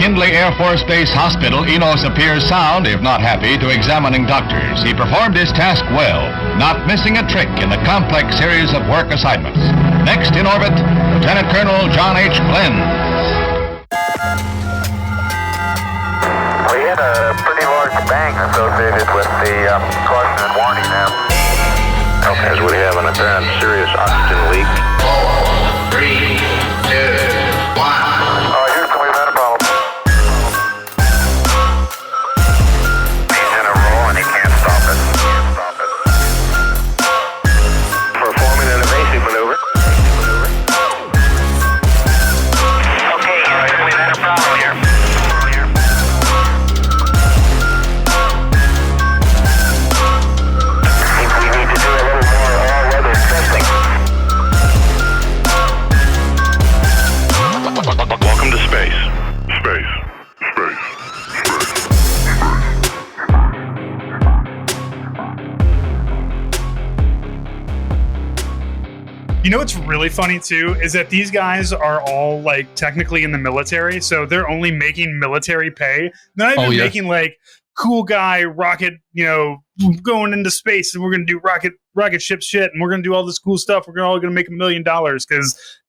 McKinley Air Force Base Hospital, Enos appears sound, if not happy, to examining doctors. He performed his task well, not missing a trick in the complex series of work assignments. Next in orbit, Lieutenant Colonel John H. Glenn. We had a pretty large bang associated with the caution and warning now. Okay, so we have an apparent serious oxygen leak. 4, 3, 2, 1. Oh, Houston, we've had a problem. He's in a roll and he can't stop it. Performing an evasive maneuver. Okay, Houston, we've had a problem here. Welcome to space. You know what's really funny too is that these guys are all like technically in the military, so they're only making military pay. They're not even making like cool guy rocket, going into space and we're gonna do rocket ship shit and we're gonna do all this cool stuff. We're all gonna make $1 million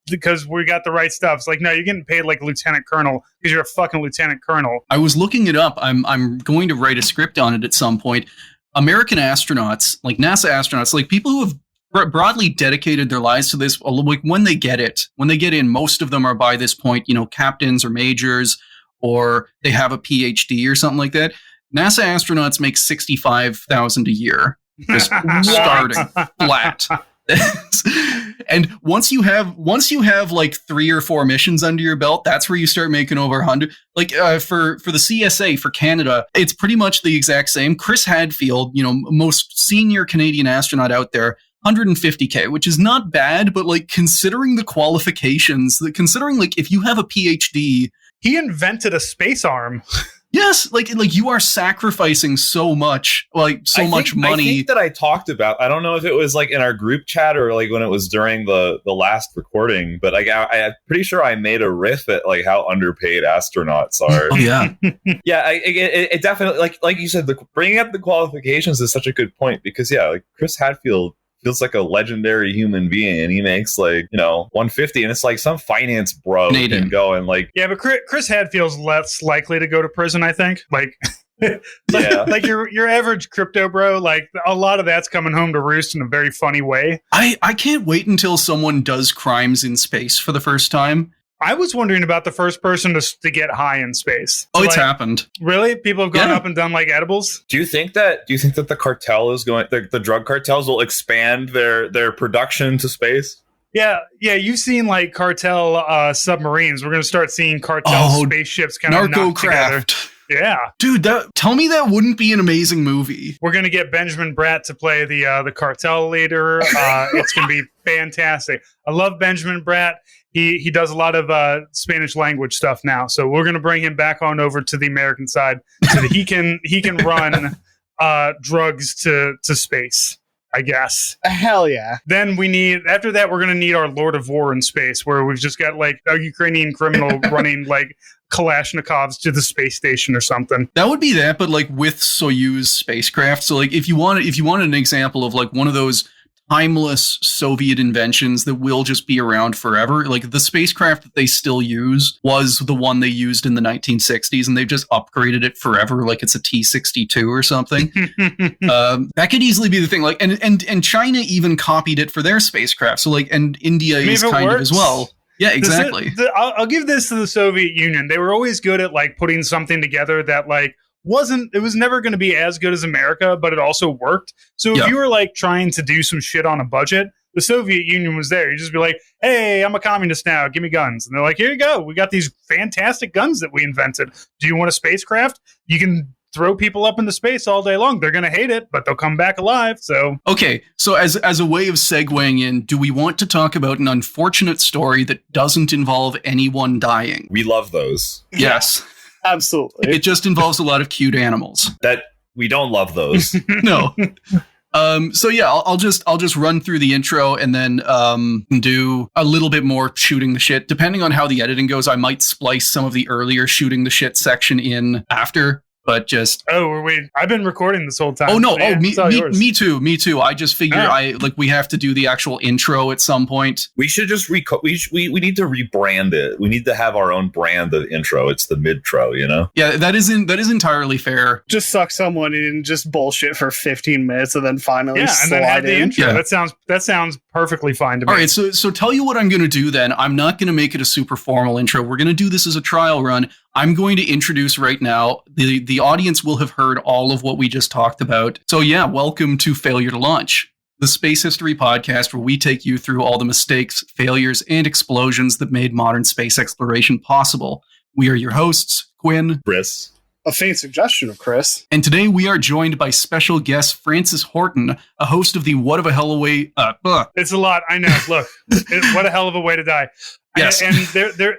because we got the right stuff. It's like, no, you're getting paid like a lieutenant colonel because you're a fucking lieutenant colonel. I was looking it up. I'm going to write a script on it at some point. American astronauts, like NASA astronauts, like people who have broadly dedicated their lives to this, like when they get in, most of them are by this point, captains or majors, or they have a PhD or something like that. NASA astronauts make $65,000 a year, just starting flat. And once you have like 3 or 4 missions under your belt, that's where you start making over 100. Like for the CSA for Canada, it's pretty much the exact same. Chris Hadfield, most senior Canadian astronaut out there, $150K, which is not bad, but like considering the qualifications, considering like if you have a PhD, he invented a space arm. Yes, like you are sacrificing so much, much money. I think that I talked about, I don't know if it was like in our group chat or like when it was during the last recording, but like I'm pretty sure I made a riff at like how underpaid astronauts are. Oh, yeah. Yeah, it definitely, like you said, bringing up the qualifications is such a good point because like Chris Hadfield feels like a legendary human being and he makes like, 150 and it's like some finance bro can go and like... Yeah, but Chris Hadfield's less likely to go to prison, I think. Like, like your average crypto bro, like a lot of that's coming home to roost in a very funny way. I can't wait until someone does crimes in space for the first time. I was wondering about the first person to get high in space. Oh, it's happened. Really? People have gone up and done like edibles? Do you think that the cartel is going, the drug cartels will expand their production to space? Yeah. You've seen like cartel submarines. We're going to start seeing cartel spaceships kind of knocked together. Yeah. Dude, tell me that wouldn't be an amazing movie. We're going to get Benjamin Bratt to play the cartel leader. It's going to be fantastic. I love Benjamin Bratt. He does a lot of Spanish language stuff now. So we're going to bring him back on over to the American side so that he can run drugs to space, I guess. Hell yeah. Then after that, we're going to need our Lord of War in space, where we've just got like a Ukrainian criminal running like Kalashnikovs to the space station or something. That would be that, but like with Soyuz spacecraft. So like if you wanted an example of like one of those timeless Soviet inventions that will just be around forever, like the spacecraft that they still use was the one they used in the 1960s, and they've just upgraded it forever, like it's a T-62 or something. That could easily be the thing. Like, and China even copied it for their spacecraft. So like, and India is kind of as well. Yeah, exactly. I'll give this to the Soviet Union. They were always good at like putting something together that like it was never going to be as good as America, but it also worked. So if you were like trying to do some shit on a budget, the Soviet Union was there. You just be like, hey, I'm a communist now. Give me guns. And they're like, here you go. We got these fantastic guns that we invented. Do you want a spacecraft? You can throw people up into space all day long. They're going to hate it, but they'll come back alive. So okay. So as a way of segueing in, do we want to talk about an unfortunate story that doesn't involve anyone dying? We love those. Yes. Absolutely. It just involves a lot of cute animals. That we don't love those. No. So yeah, I'll just run through the intro and then do a little bit more shooting the shit. Depending on how the editing goes, I might splice some of the earlier shooting the shit section in after. But just I've been recording this whole time. Oh no! So yeah, me too. I just figure we have to do the actual intro at some point. We should just we need to rebrand it. We need to have our own brand of intro. It's the midtro, you know. Yeah, that is entirely fair. Just suck someone in and just bullshit for 15 minutes and then finally slide and then add the in. intro. Yeah. That sounds perfectly fine to me. All right, so tell you what I'm going to do then. I'm not going to make it a super formal intro. We're going to do this as a trial run. I'm going to introduce right now. The audience will have heard all of what we just talked about. So yeah, welcome to Failure to Launch, the space history podcast where we take you through all the mistakes, failures, and explosions that made modern space exploration possible. We are your hosts, Quinn, Chris. A faint suggestion of Chris. And today we are joined by special guest Francis Horton, a host of the What of a Hell of a Way... It's a lot, I know. Look, what a hell of a way to die. Yes. And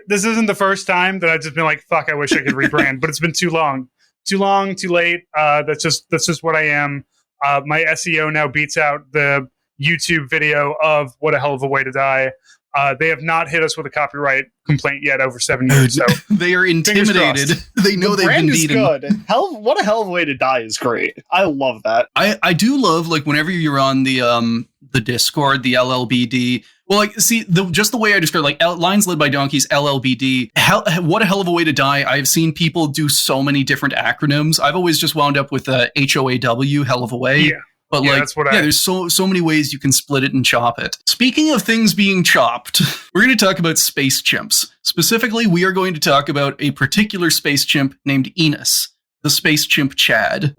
this isn't the first time that I've just been like, fuck, I wish I could rebrand, but it's been too long. Too long, too late. That's just what I am. My SEO now beats out the YouTube video of What a Hell of a Way to Die. They have not hit us with a copyright complaint yet over 7 years. So they are intimidated. They know they've been beaten. Good. What a hell of a way to die is great. I love that. I do love, like, whenever you're on the Discord, the LLBD. Well, like, see, just the way I describe, like, Lines Led by Donkeys, LLBD. What a hell of a way to die. I've seen people do so many different acronyms. I've always just wound up with HOAW, hell of a way. Yeah. But there's so many ways you can split it and chop it. Speaking of things being chopped, we're going to talk about space chimps. Specifically, we are going to talk about a particular space chimp named Enos, the space chimp Chad.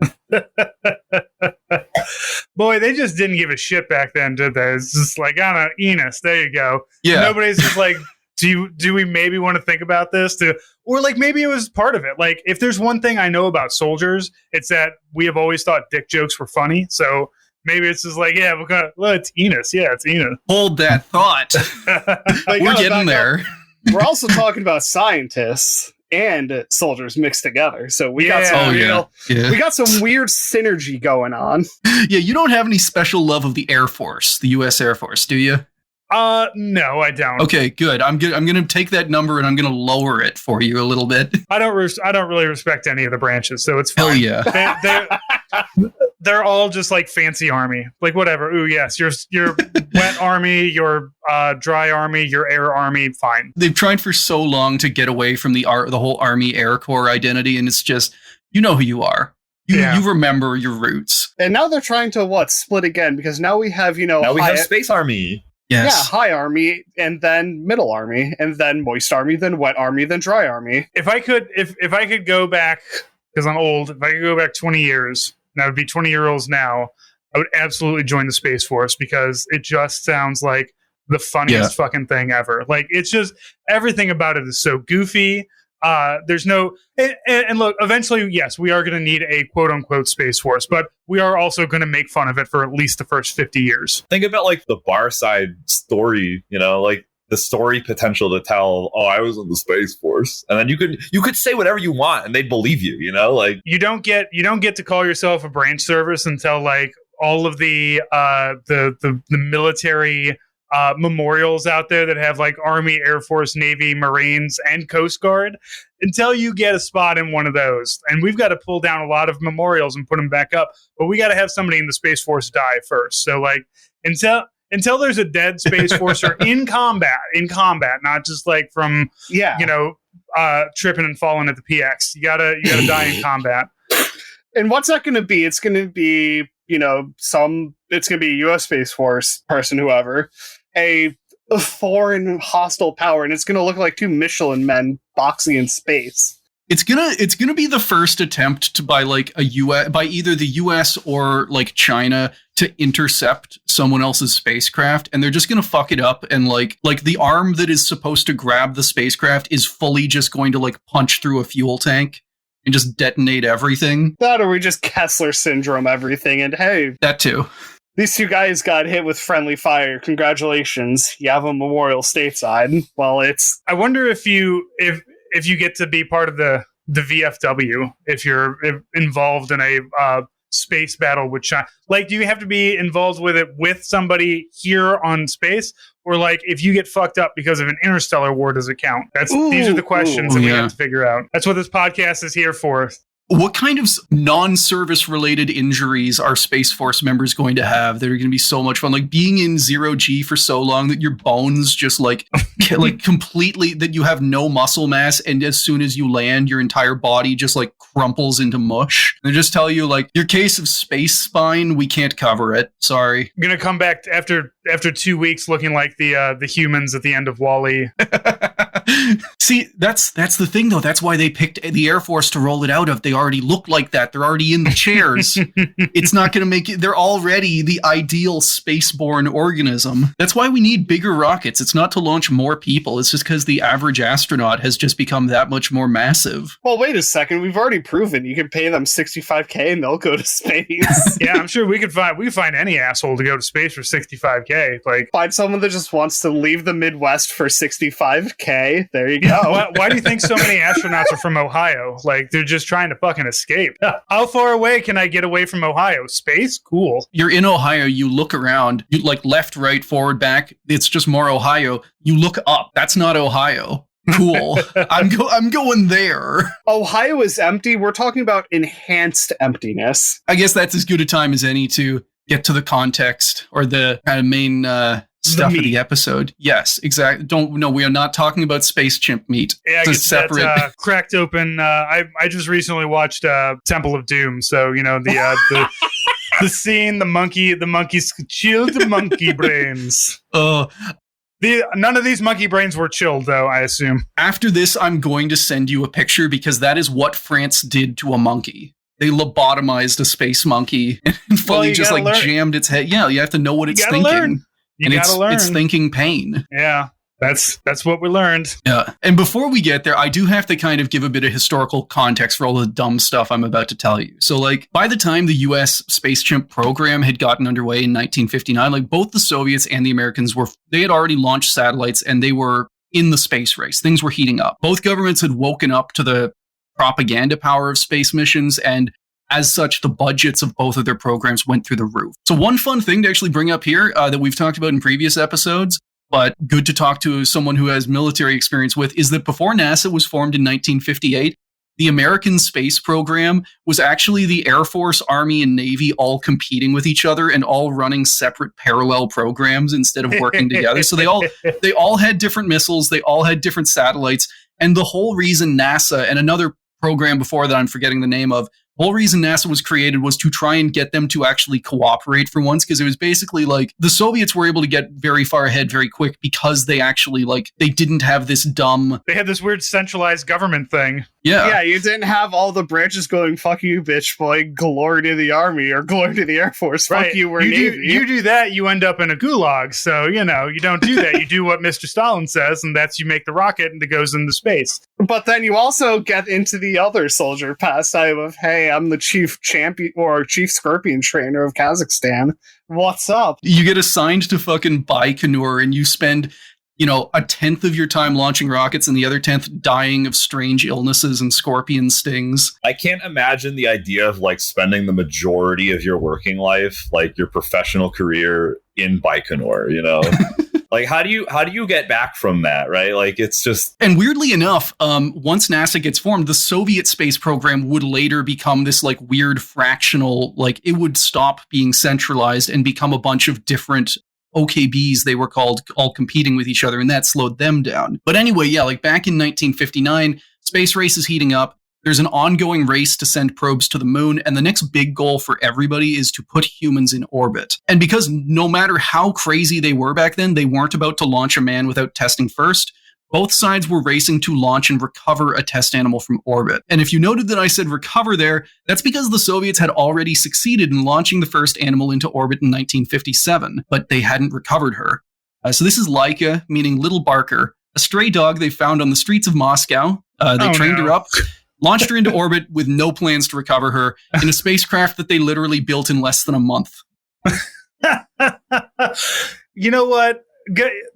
Boy, they just didn't give a shit back then, did they? It's just like, I don't know, Enos, there you go. Yeah. Nobody's just like, do we maybe want to think about this? Or like maybe it was part of it. Like, if there's one thing I know about soldiers, it's that we have always thought dick jokes were funny. So maybe it's just like, yeah, it's Enos. Yeah, it's Enos. Hold that thought. We're getting there. We're also talking about scientists and soldiers mixed together. So we got some we got some weird synergy going on. Yeah, you don't have any special love of the Air Force, the U.S. Air Force, do you? No, I don't. Okay, good. I'm going to take that number and I'm going to lower it for you a little bit. I don't really respect any of the branches, so it's fine. Hell yeah. They're all just like fancy army, like whatever. Ooh, yes, your wet army, your dry army, your air army, fine. They've tried for so long to get away from the whole Army Air Corps identity, and it's just, you know who you are. You remember your roots. And now they're trying to split again, because now we have, now we have Space Army. Yes. Yeah, high army, and then middle army, and then moist army, then wet army, then dry army. If I could go back, because I'm old, if I could go back 20 years, and I would be 20-year-olds now, I would absolutely join the Space Force, because it just sounds like the funniest fucking thing ever. Like, it's just, everything about it is so goofy. There's no, and look, eventually, yes, we are going to need a quote unquote Space Force, but we are also going to make fun of it for at least the first 50 years. Think about like the bar side story, like the story potential to tell, oh, I was in the Space Force. And then you could say whatever you want and they'd believe you, like you don't get to call yourself a branch service until like all of the military memorials out there that have like Army, Air Force, Navy, Marines, and Coast Guard, until you get a spot in one of those. And we've got to pull down a lot of memorials and put them back up, but we got to have somebody in the Space Force die first. So like until there's a dead Space Forcer in combat, not just like from tripping and falling at the PX. You gotta die in combat. And what's that going to be? It's going to be it's going to be a U.S. Space Force person, whoever, a foreign hostile power, and it's going to look like two Michelin men boxing in space. It's gonna be the first attempt by either the US or like China to intercept someone else's spacecraft, and they're just gonna fuck it up, and like the arm that is supposed to grab the spacecraft is fully just going to like punch through a fuel tank and just detonate everything. That, or we just Kessler syndrome everything, and hey, that too. These two guys got hit with friendly fire. Congratulations, you have a memorial stateside. Well, I wonder if you get to be part of the VFW, if you're involved in a space battle with China? Like, do you have to be involved with it with somebody here on space? Or like, if you get fucked up because of an interstellar war, does it count? These are the questions that we have to figure out. That's what this podcast is here for. What kind of non-service related injuries are Space Force members going to have that are going to be so much fun? Like being in 0G for so long that your bones just like completely, that you have no muscle mass, and as soon as you land, your entire body just like crumples into mush. They just tell you like, your case of space spine, we can't cover it. Sorry. I'm gonna come back after 2 weeks looking like the humans at the end of WALL-E. See, that's the thing though. That's why they picked the Air Force to roll it out of. They already look like that. They're already in the chairs. It's not going to make it. They're already the ideal spaceborne organism. That's why we need bigger rockets. It's not to launch more people. It's just because the average astronaut has just become that much more massive. Well, wait a second. We've already proven you can pay them $65K and they'll go to space. Yeah, I'm sure we could find any asshole to go to space for $65K. Like, find someone that just wants to leave the Midwest for $65K. There you go. Why do you think so many astronauts are from Ohio? Like, they're just trying to fucking escape. How far away can I get away from Ohio? Space? Cool. You're in Ohio, you look around, you like left, right, forward, back. It's just more Ohio. You look up. That's not Ohio. Cool. I'm going there. Ohio is empty. We're talking about enhanced emptiness. I guess that's as good a time as any to get to the context or the kind of main stuff of the episode. Yes, exactly. We are not talking about space chimp meat. Yeah, it's separate. That, cracked open. I just recently watched Temple of Doom, so you know the scene, the monkeys chilled the monkey brains. None of these monkey brains were chilled, though, I assume. After this, I'm going to send you a picture because that is what France did to a monkey. They lobotomized a space monkey and fully just like jammed its head. Yeah, you have to know what it's thinking. Learn. It's thinking pain. Yeah, that's what we learned. Yeah. And before we get there, I do have to kind of give a bit of historical context for all the dumb stuff I'm about to tell you. So like by the time the US Space Chimp program had gotten underway in 1959, like both the Soviets and the Americans they had already launched satellites and they were in the space race. Things were heating up. Both governments had woken up to the propaganda power of space missions, and as such, the budgets of both of their programs went through the roof. So one fun thing to actually bring up here that we've talked about in previous episodes, but good to talk to someone who has military experience with, is that before NASA was formed in 1958, the American space program was actually the Air Force, Army, and Navy all competing with each other and all running separate parallel programs instead of working together. So they all had different missiles, they all had different satellites, and the whole reason NASA and another program before that I'm forgetting the name of, the whole reason NASA was created was to try and get them to actually cooperate for once, because it was basically like the Soviets were able to get very far ahead very quick because they actually they didn't have this dumb... They had this weird centralized government thing. Yeah, you didn't have all the branches going, fuck you, bitch boy, glory to the Army or glory to the Air Force, right. Fuck you, we're Navy. You do that, you end up in a gulag. So, you don't do that. You do what Mr. Stalin says, and that's you make the rocket and it goes into space. But then you also get into the other soldier pastime of, hey, I'm the chief champion or chief scorpion trainer of Kazakhstan. What's up? You get assigned to fucking Baikonur and you spend, a 10th of your time launching rockets and the other 10th dying of strange illnesses and scorpion stings. I can't imagine the idea of spending the majority of your working life, your professional career in Baikonur, How do you get back from that, right? It's just... And weirdly enough, once NASA gets formed, the Soviet space program would later become this weird fractional, it would stop being centralized and become a bunch of different OKBs, they were called, all competing with each other, and that slowed them down. But anyway, back in 1959, space race is heating up. There's an ongoing race to send probes to the moon, and the next big goal for everybody is to put humans in orbit. And because no matter how crazy they were back then, they weren't about to launch a man without testing first, both sides were racing to launch and recover a test animal from orbit. And if you noted that I said recover there, that's because the Soviets had already succeeded in launching the first animal into orbit in 1957, but they hadn't recovered her. So this is Laika, meaning Little Barker, a stray dog they found on the streets of Moscow. They trained her up, launched her into orbit with no plans to recover her in a spacecraft that they literally built in less than a month. You know what?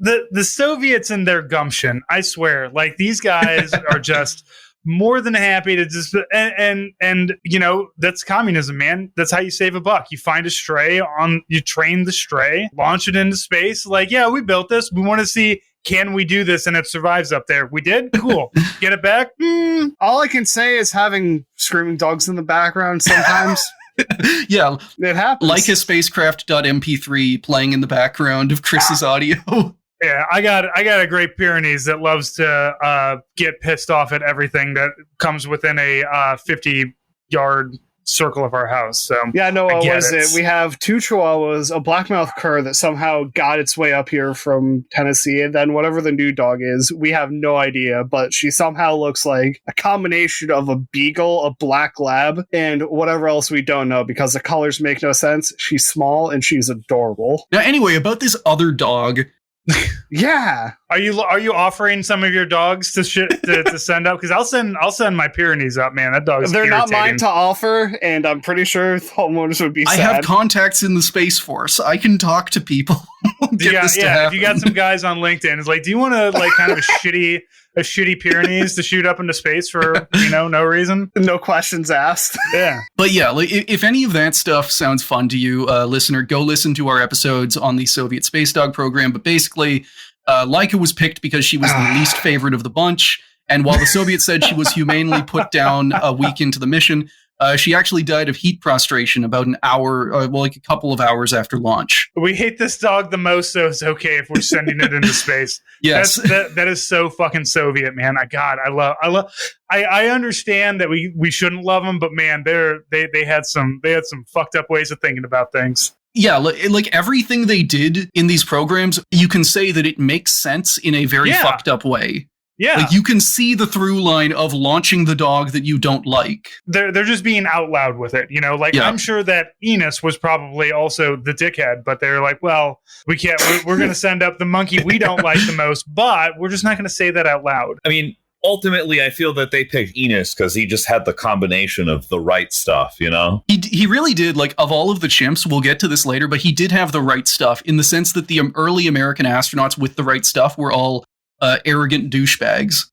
The Soviets and their gumption, I swear, these guys are just more than happy to just and you know, that's communism, man. That's how you save a buck. You find a stray you train the stray, launch it into space. Like, yeah, we built this. We want to see, can we do this? And it survives up there. We did? Cool. Get it back? All I can say is having screaming dogs in the background sometimes. Yeah, it happens. Like a spacecraft.mp3 playing in the background of Chris's audio. Yeah, I got a Great Pyrenees that loves to get pissed off at everything that comes within a 50-yard circle of our house. So yeah, no, what was it? We have 2 Chihuahuas, a blackmouth cur that somehow got its way up here from Tennessee, and then whatever the new dog is, we have no idea, but she somehow looks like a combination of a beagle, a black lab, and whatever else we don't know, because the colors make no sense. She's small and she's adorable. Now, anyway, about this other dog. Yeah, are you offering some of your dogs to send up? Because I'll send my Pyrenees up, man. That dog's they're irritating. Not mine to offer, and I'm pretty sure homeowners would be sad. I have contacts in the Space Force. I can talk to people. If you got some guys on LinkedIn, it's like, do you want to like kind of a shitty Pyrenees to shoot up into space for, you know, no reason? No questions asked. Yeah. But yeah, like, if any of that stuff sounds fun to you, listener, go listen to our episodes on the Soviet Space Dog program. But basically, Laika was picked because she was the least favorite of the bunch. And while the Soviets said she was humanely put down a week into the mission, she actually died of heat prostration about an hour, like a couple of hours after launch. We hate this dog the most, so it's okay if we're sending it into space. Yes, that is so fucking Soviet, man. I understand that we shouldn't love them, but man, they had some fucked up ways of thinking about things. Yeah, like everything they did in these programs, you can say that it makes sense in a very fucked up way. Yeah, like you can see the through line of launching the dog that you don't like. They're just being out loud with it, you know. Like I'm sure that Enos was probably also the dickhead, but they're like, well, we can't. We're going to send up the monkey we don't like the most, but we're just not going to say that out loud. I mean, ultimately, I feel that they picked Enos because he just had the combination of the right stuff, you know? He really did. Like, of all of the chimps, we'll get to this later, but he did have the right stuff in the sense that the early American astronauts with the right stuff were all arrogant douchebags.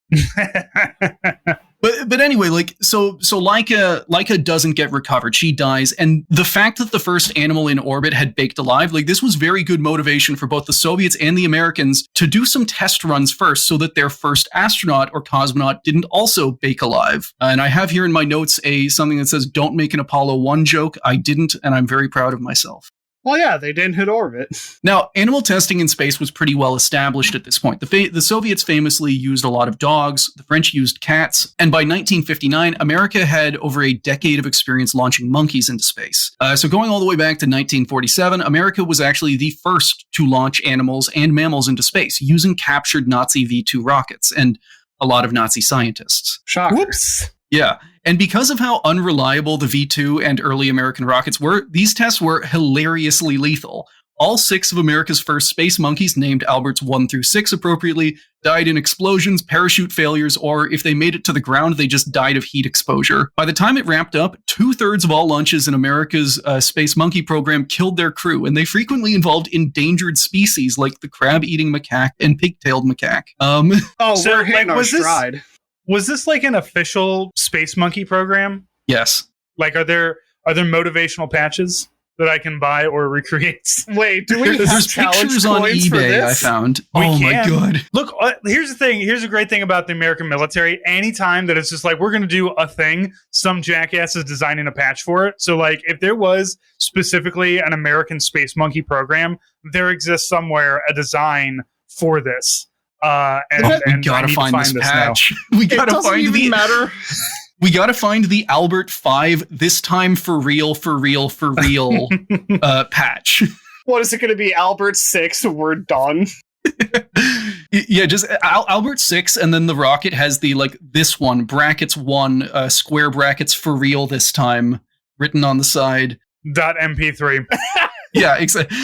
But anyway, like so Laika doesn't get recovered. She dies, and the fact that the first animal in orbit had baked alive, like this was very good motivation for both the Soviets and the Americans to do some test runs first, so that their first astronaut or cosmonaut didn't also bake alive. And I have here in my notes something that says, "Don't make an Apollo 1 joke." I didn't, and I'm very proud of myself. Well, yeah, they didn't hit orbit. Now, animal testing in space was pretty well established at this point. The Soviets famously used a lot of dogs, the French used cats, and by 1959, America had over a decade of experience launching monkeys into space. So going all the way back to 1947, America was actually the first to launch animals and mammals into space using captured Nazi V-2 rockets and a lot of Nazi scientists. Shocker. Whoops. Yeah, and because of how unreliable the V-2 and early American rockets were, these tests were hilariously lethal. All 6 of America's first space monkeys, named Alberts 1 through 6 appropriately, died in explosions, parachute failures, or if they made it to the ground, they just died of heat exposure. By the time it wrapped up, 2/3 of all launches in America's space monkey program killed their crew, and they frequently involved endangered species like the crab-eating macaque and pig-tailed macaque. So we're hitting our stride. Was this like an official space monkey program? Yes. Like, are there motivational patches that I can buy or recreate? Wait, do we have There's challenge pictures on coins for eBay this? I found. We Oh my can. god. Look, here's the thing. Here's a great thing about the American military. Anytime that it's just like, we're going to do a thing, some jackass is designing a patch for it. So like, if there was specifically an American space monkey program, there exists somewhere a design for this. And we gotta find this patch. We It gotta doesn't find even matter. We gotta find the Albert 5 this time for real patch. What is it going to be? Albert 6, we're done. Yeah, just Albert 6, and then the rocket has the like this one brackets 1 square brackets for real this time written on the side. .mp3. Yeah, exactly.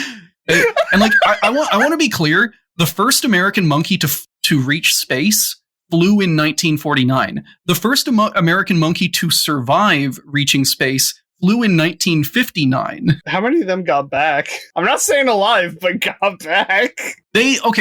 And like I want to be clear. The first American monkey to reach space flew in 1949. The first American monkey to survive reaching space flew in 1959. How many of them got back? I'm not saying alive, but got back.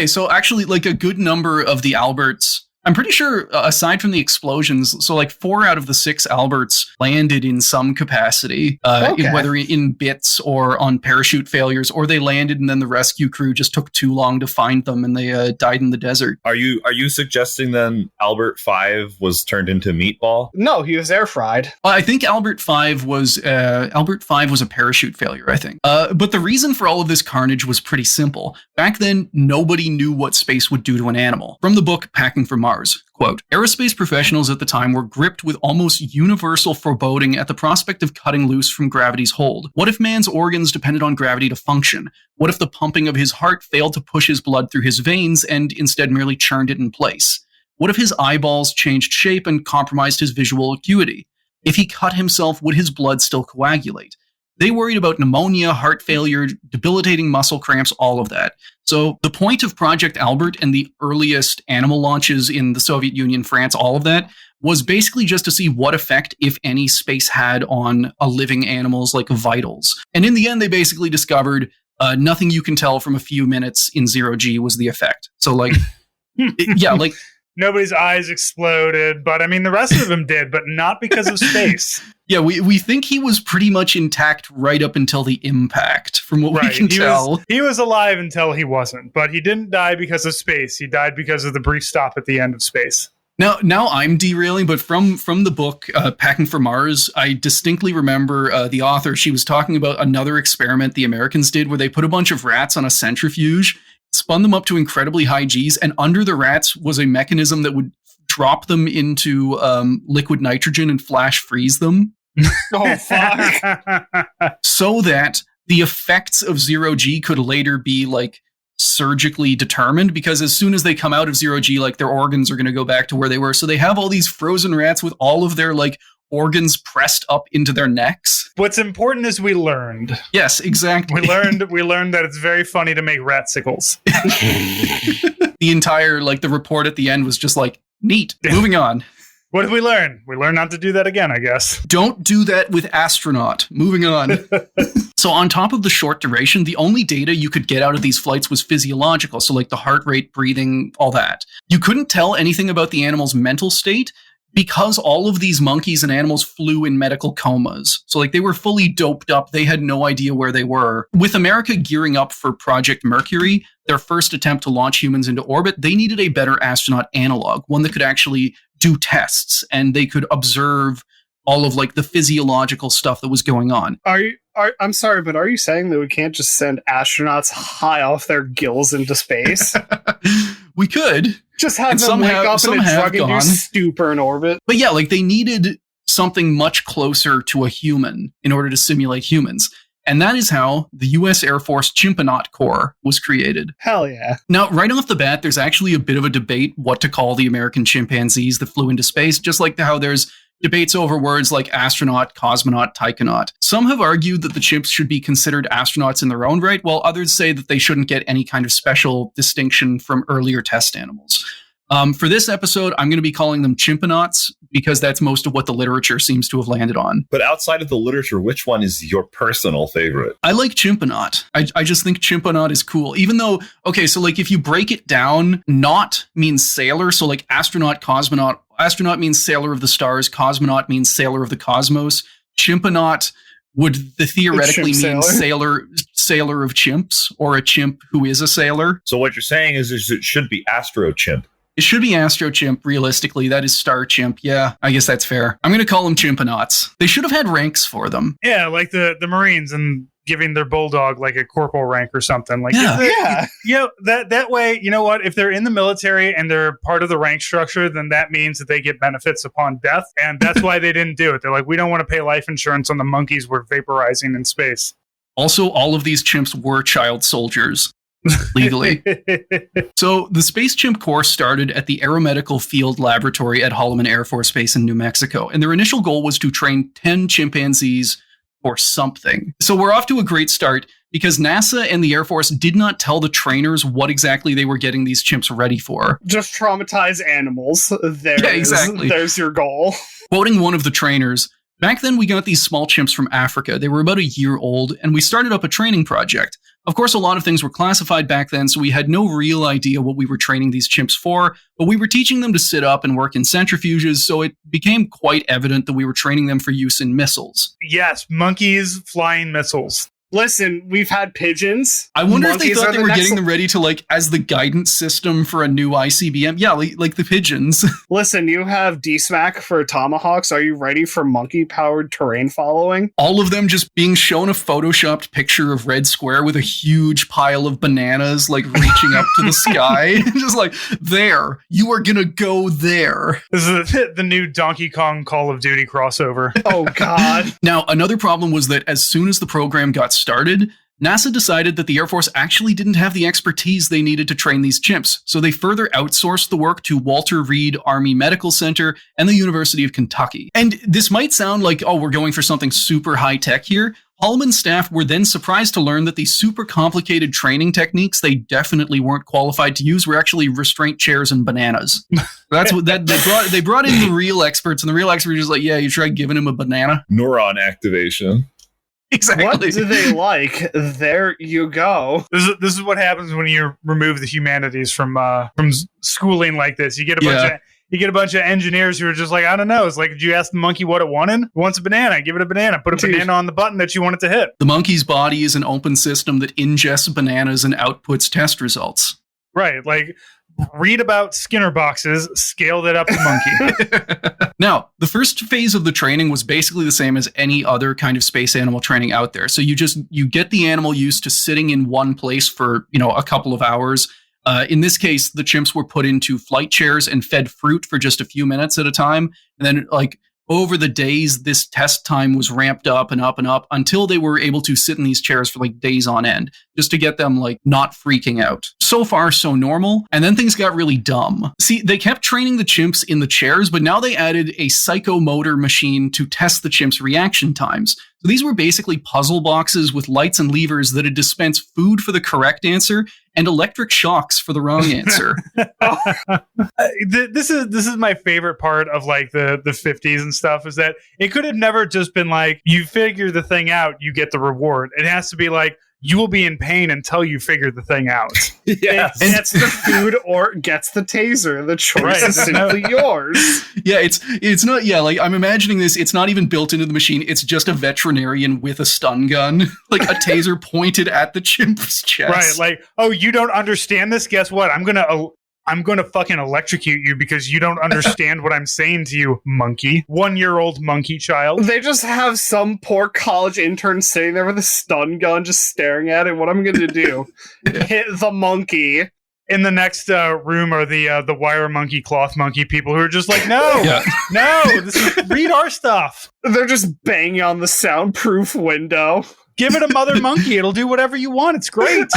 So actually, like a good number of the Alberts I'm pretty sure, aside from the explosions, so like 4 out of the 6 Alberts landed in some capacity, whether in bits or on parachute failures, or they landed and then the rescue crew just took too long to find them and they died in the desert. Are you suggesting then Albert 5 was turned into Meatball? No, he was air fried. I think Albert 5 was a parachute failure, I think. But the reason for all of this carnage was pretty simple. Back then, nobody knew what space would do to an animal. From the book Packing for Mars, quote, aerospace professionals at the time were gripped with almost universal foreboding at the prospect of cutting loose from gravity's hold. What if man's organs depended on gravity to function? What if the pumping of his heart failed to push his blood through his veins and instead merely churned it in place? What if his eyeballs changed shape and compromised his visual acuity? If he cut himself, would his blood still coagulate? They worried about pneumonia, heart failure, debilitating muscle cramps, all of that. So the point of Project Albert and the earliest animal launches in the Soviet Union, France, all of that, was basically just to see what effect, if any, space had on a living animal's like vitals. And in the end, they basically discovered nothing you can tell from a few minutes in 0G was the effect. So like, yeah, like... Nobody's eyes exploded, but I mean, the rest of them did, but not because of space. Yeah, we think he was pretty much intact right up until the impact, from what we can tell. He was alive until he wasn't, but he didn't die because of space. He died because of the brief stop at the end of space. Now I'm derailing, but from the book Packing for Mars, I distinctly remember the author. She was talking about another experiment the Americans did where they put a bunch of rats on a centrifuge, spun them up to incredibly high Gs, and under the rats was a mechanism that would drop them into liquid nitrogen and flash freeze them. Oh, fuck. So that the effects of 0G could later be like surgically determined, because as soon as they come out of 0G, like their organs are going to go back to where they were. So they have all these frozen rats with all of their like organs pressed up into their necks. What's important is we learned. Yes, exactly. We learned that it's very funny to make ratsicles. The entire, like, the report at the end was just like, neat, moving on. What did we learn? We learned not to do that again, I guess. Don't do that with astronaut. Moving on. So on top of the short duration, the only data you could get out of these flights was physiological. So like the heart rate, breathing, all that. You couldn't tell anything about the animal's mental state because all of these monkeys and animals flew in medical comas. So like they were fully doped up. They had no idea where they were. With America gearing up for Project Mercury, their first attempt to launch humans into orbit, they needed a better astronaut analog, one that could actually do tests and they could observe all of like the physiological stuff that was going on. I'm sorry, but are you saying that we can't just send astronauts high off their gills into space? We could. Just have them wake up in a drug-induced stupor in orbit. But yeah, like they needed something much closer to a human in order to simulate humans. And that is how the U.S. Air Force Chimponaut Corps was created. Hell yeah. Now, right off the bat, there's actually a bit of a debate what to call the American chimpanzees that flew into space, just like how there's debates over words like astronaut, cosmonaut, taikonaut. Some have argued that the chimps should be considered astronauts in their own right, while others say that they shouldn't get any kind of special distinction from earlier test animals. For this episode, I'm going to be calling them chimponauts because that's most of what the literature seems to have landed on. But outside of the literature, which one is your personal favorite? I like chimponaut. I just think chimponaut is cool. Even though, okay, so like if you break it down, naut means sailor. So like astronaut, cosmonaut. Astronaut means sailor of the stars. Cosmonaut means sailor of the cosmos. Chimponaut would theoretically mean sailor of chimps, or a chimp who is a sailor. So what you're saying is it should be astro chimp. It should be Astro Chimp, realistically. That is Star Chimp. Yeah, I guess that's fair. I'm going to call them chimponauts. They should have had ranks for them. Yeah, like the Marines and giving their bulldog like a corporal rank or something. Like, yeah. That way, you know what? If they're in the military and they're part of the rank structure, then that means that they get benefits upon death. And that's why they didn't do it. They're like, we don't want to pay life insurance on the monkeys we're vaporizing in space. Also, all of these chimps were child soldiers. Legally. So the Space Chimp Corps started at the Aeromedical Field Laboratory at Holloman Air Force Base in New Mexico, and their initial goal was to train 10 chimpanzees for something. So we're off to a great start because NASA and the Air Force did not tell the trainers what exactly they were getting these chimps ready for. Just traumatize animals. Exactly. There's your goal. Quoting one of the trainers, Back then, we got these small chimps from Africa. They were about a year old, and we started up a training project. Of course, a lot of things were classified back then, so we had no real idea what we were training these chimps for, but we were teaching them to sit up and work in centrifuges, so it became quite evident that we were training them for use in missiles. Yes, monkeys flying missiles. Listen, we've had pigeons. I wonder if they Monkeys thought are they the were next- getting them ready to, like, as the guidance system for a new ICBM. Yeah, like the pigeons. Listen, you have DSMAC for tomahawks. Are you ready for monkey-powered terrain following? All of them just being shown a photoshopped picture of Red Square with a huge pile of bananas, like, reaching up to the sky. Just like, there, you are gonna go there. This is the new Donkey Kong Call of Duty crossover. Oh, God. Now, another problem was that as soon as the program got started, NASA decided that the Air Force actually didn't have the expertise they needed to train these chimps, so they further outsourced the work to Walter Reed Army Medical Center and the University of Kentucky. And this might sound like, oh, we're going for something super high-tech here. Hallman's staff were then surprised to learn that these super complicated training techniques they definitely weren't qualified to use were actually restraint chairs and bananas. That's what they brought in the real experts, and the real experts were just like, yeah, you tried giving him a banana? Neuron activation. Exactly. What do they like? There you go. This is what happens when you remove the humanities from schooling like this. You get a bunch of engineers who are just like, I don't know. It's like, did you ask the monkey what it wanted? It wants a banana. Give it a banana. Put a banana on the button that you want it to hit. The monkey's body is an open system that ingests bananas and outputs test results. Right. Like, read about Skinner boxes, scale that up to monkey. Now, the first phase of the training was basically the same as any other kind of space animal training out there. So you get the animal used to sitting in one place for, a couple of hours. In this case, the chimps were put into flight chairs and fed fruit for just a few minutes at a time. And then, over the days, this test time was ramped up and up and up until they were able to sit in these chairs for days on end, just to get them not freaking out. So far, so normal. And then things got really dumb. See, they kept training the chimps in the chairs, but now they added a psychomotor machine to test the chimps' reaction times. So these were basically puzzle boxes with lights and levers that would dispense food for the correct answer and electric shocks for the wrong answer. This is my favorite part of the 50s and stuff, is that it could have never just been you figure the thing out, you get the reward. It has to be you will be in pain until you figure the thing out. Yes. It gets the food or gets the taser. The choice is simply yours. Yeah, it's not, I'm imagining this, it's not even built into the machine, it's just a veterinarian with a stun gun, a taser pointed at the chimp's chest. Right, oh, you don't understand this? Guess what? I'm gonna fucking electrocute you because you don't understand what I'm saying to you, monkey. 1-year-old monkey child. They just have some poor college intern sitting there with a stun gun just staring at it. What I'm gonna do? Hit the monkey. In the next room are the wire monkey, cloth monkey people who are just no, read our stuff. They're just banging on the soundproof window. Give it a mother monkey. It'll do whatever you want. It's great.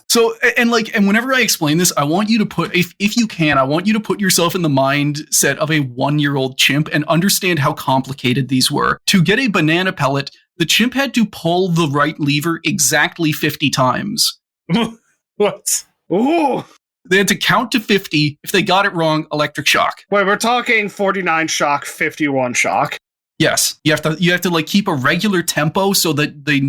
So, and whenever I explain this, I want you to put, if you can, I want you to put yourself in the mindset of a 1-year-old chimp and understand how complicated these were. To get a banana pellet, the chimp had to pull the right lever exactly 50 times. What? Ooh. They had to count to 50. If they got it wrong, electric shock. Wait, we're talking 49 shock, 51 shock. Yes, you have to keep a regular tempo so that they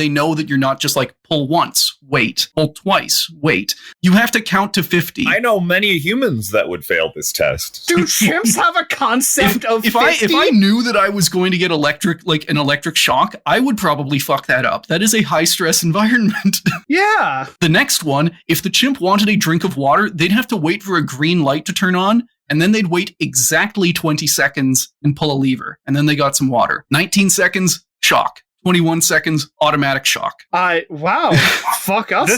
know that you're not just pull once, wait, pull twice, wait. You have to count to 50. I know many humans that would fail this test. Do chimps have a concept of 50? If I knew that I was going to get an electric shock, I would probably fuck that up. That is a high stress environment. Yeah. The next one, if the chimp wanted a drink of water, they'd have to wait for a green light to turn on. And then they'd wait exactly 20 seconds and pull a lever. And then they got some water. 19 seconds, shock. 21 seconds, automatic shock. Wow. Fuck us.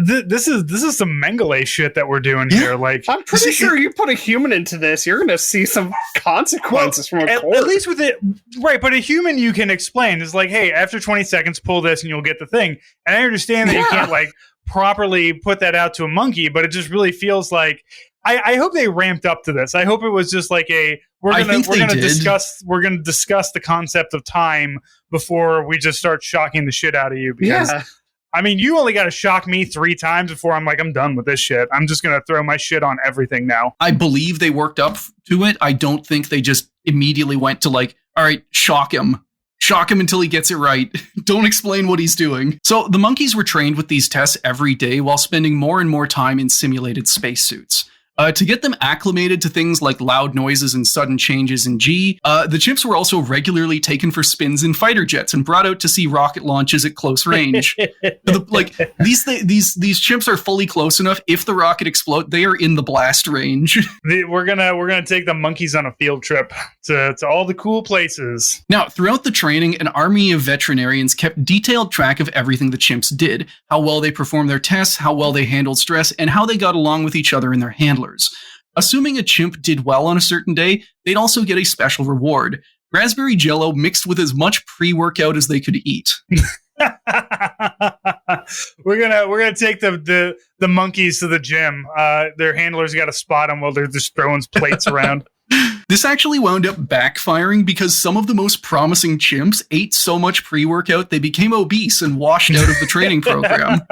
This is some Mengele shit that we're doing here. I'm pretty sure you put a human into this, you're going to see some consequences from a court. At least with it, right? But a human you can explain is hey, after 20 seconds, pull this and you'll get the thing. And I understand that you can't properly put that out to a monkey, but it just really feels like. I hope they ramped up to this. I hope it was just we're gonna discuss the concept of time before we just start shocking the shit out of you. Because I mean, you only got to shock me 3 times before I'm I'm done with this shit. I'm just gonna throw my shit on everything now. I believe they worked up to it. I don't think they just immediately went to All right, shock him. Shock him until he gets it right. Don't explain what he's doing. So the monkeys were trained with these tests every day while spending more and more time in simulated spacesuits. To get them acclimated to things like loud noises and sudden changes in G, the chimps were also regularly taken for spins in fighter jets and brought out to see rocket launches at close range. These chimps are fully close enough. If the rocket explodes, they are in the blast range. We're gonna take the monkeys on a field trip to all the cool places. Now, throughout the training, an army of veterinarians kept detailed track of everything the chimps did, how well they performed their tests, how well they handled stress, and how they got along with each other and their handlers. Assuming a chimp did well on a certain day, they'd also get a special reward: raspberry jello mixed with as much pre-workout as they could eat. We're gonna take the monkeys to the gym. Their handlers got to spot them while they're just throwing plates around. This actually wound up backfiring because some of the most promising chimps ate so much pre-workout they became obese and washed out of the training program.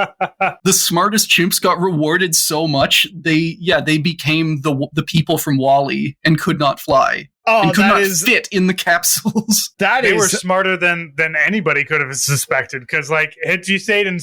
The smartest chimps got rewarded so much they became the people from WALL-E and could not fly. And could not fit in the capsules. They were smarter than anybody could have suspected. Because, like, had you stayed in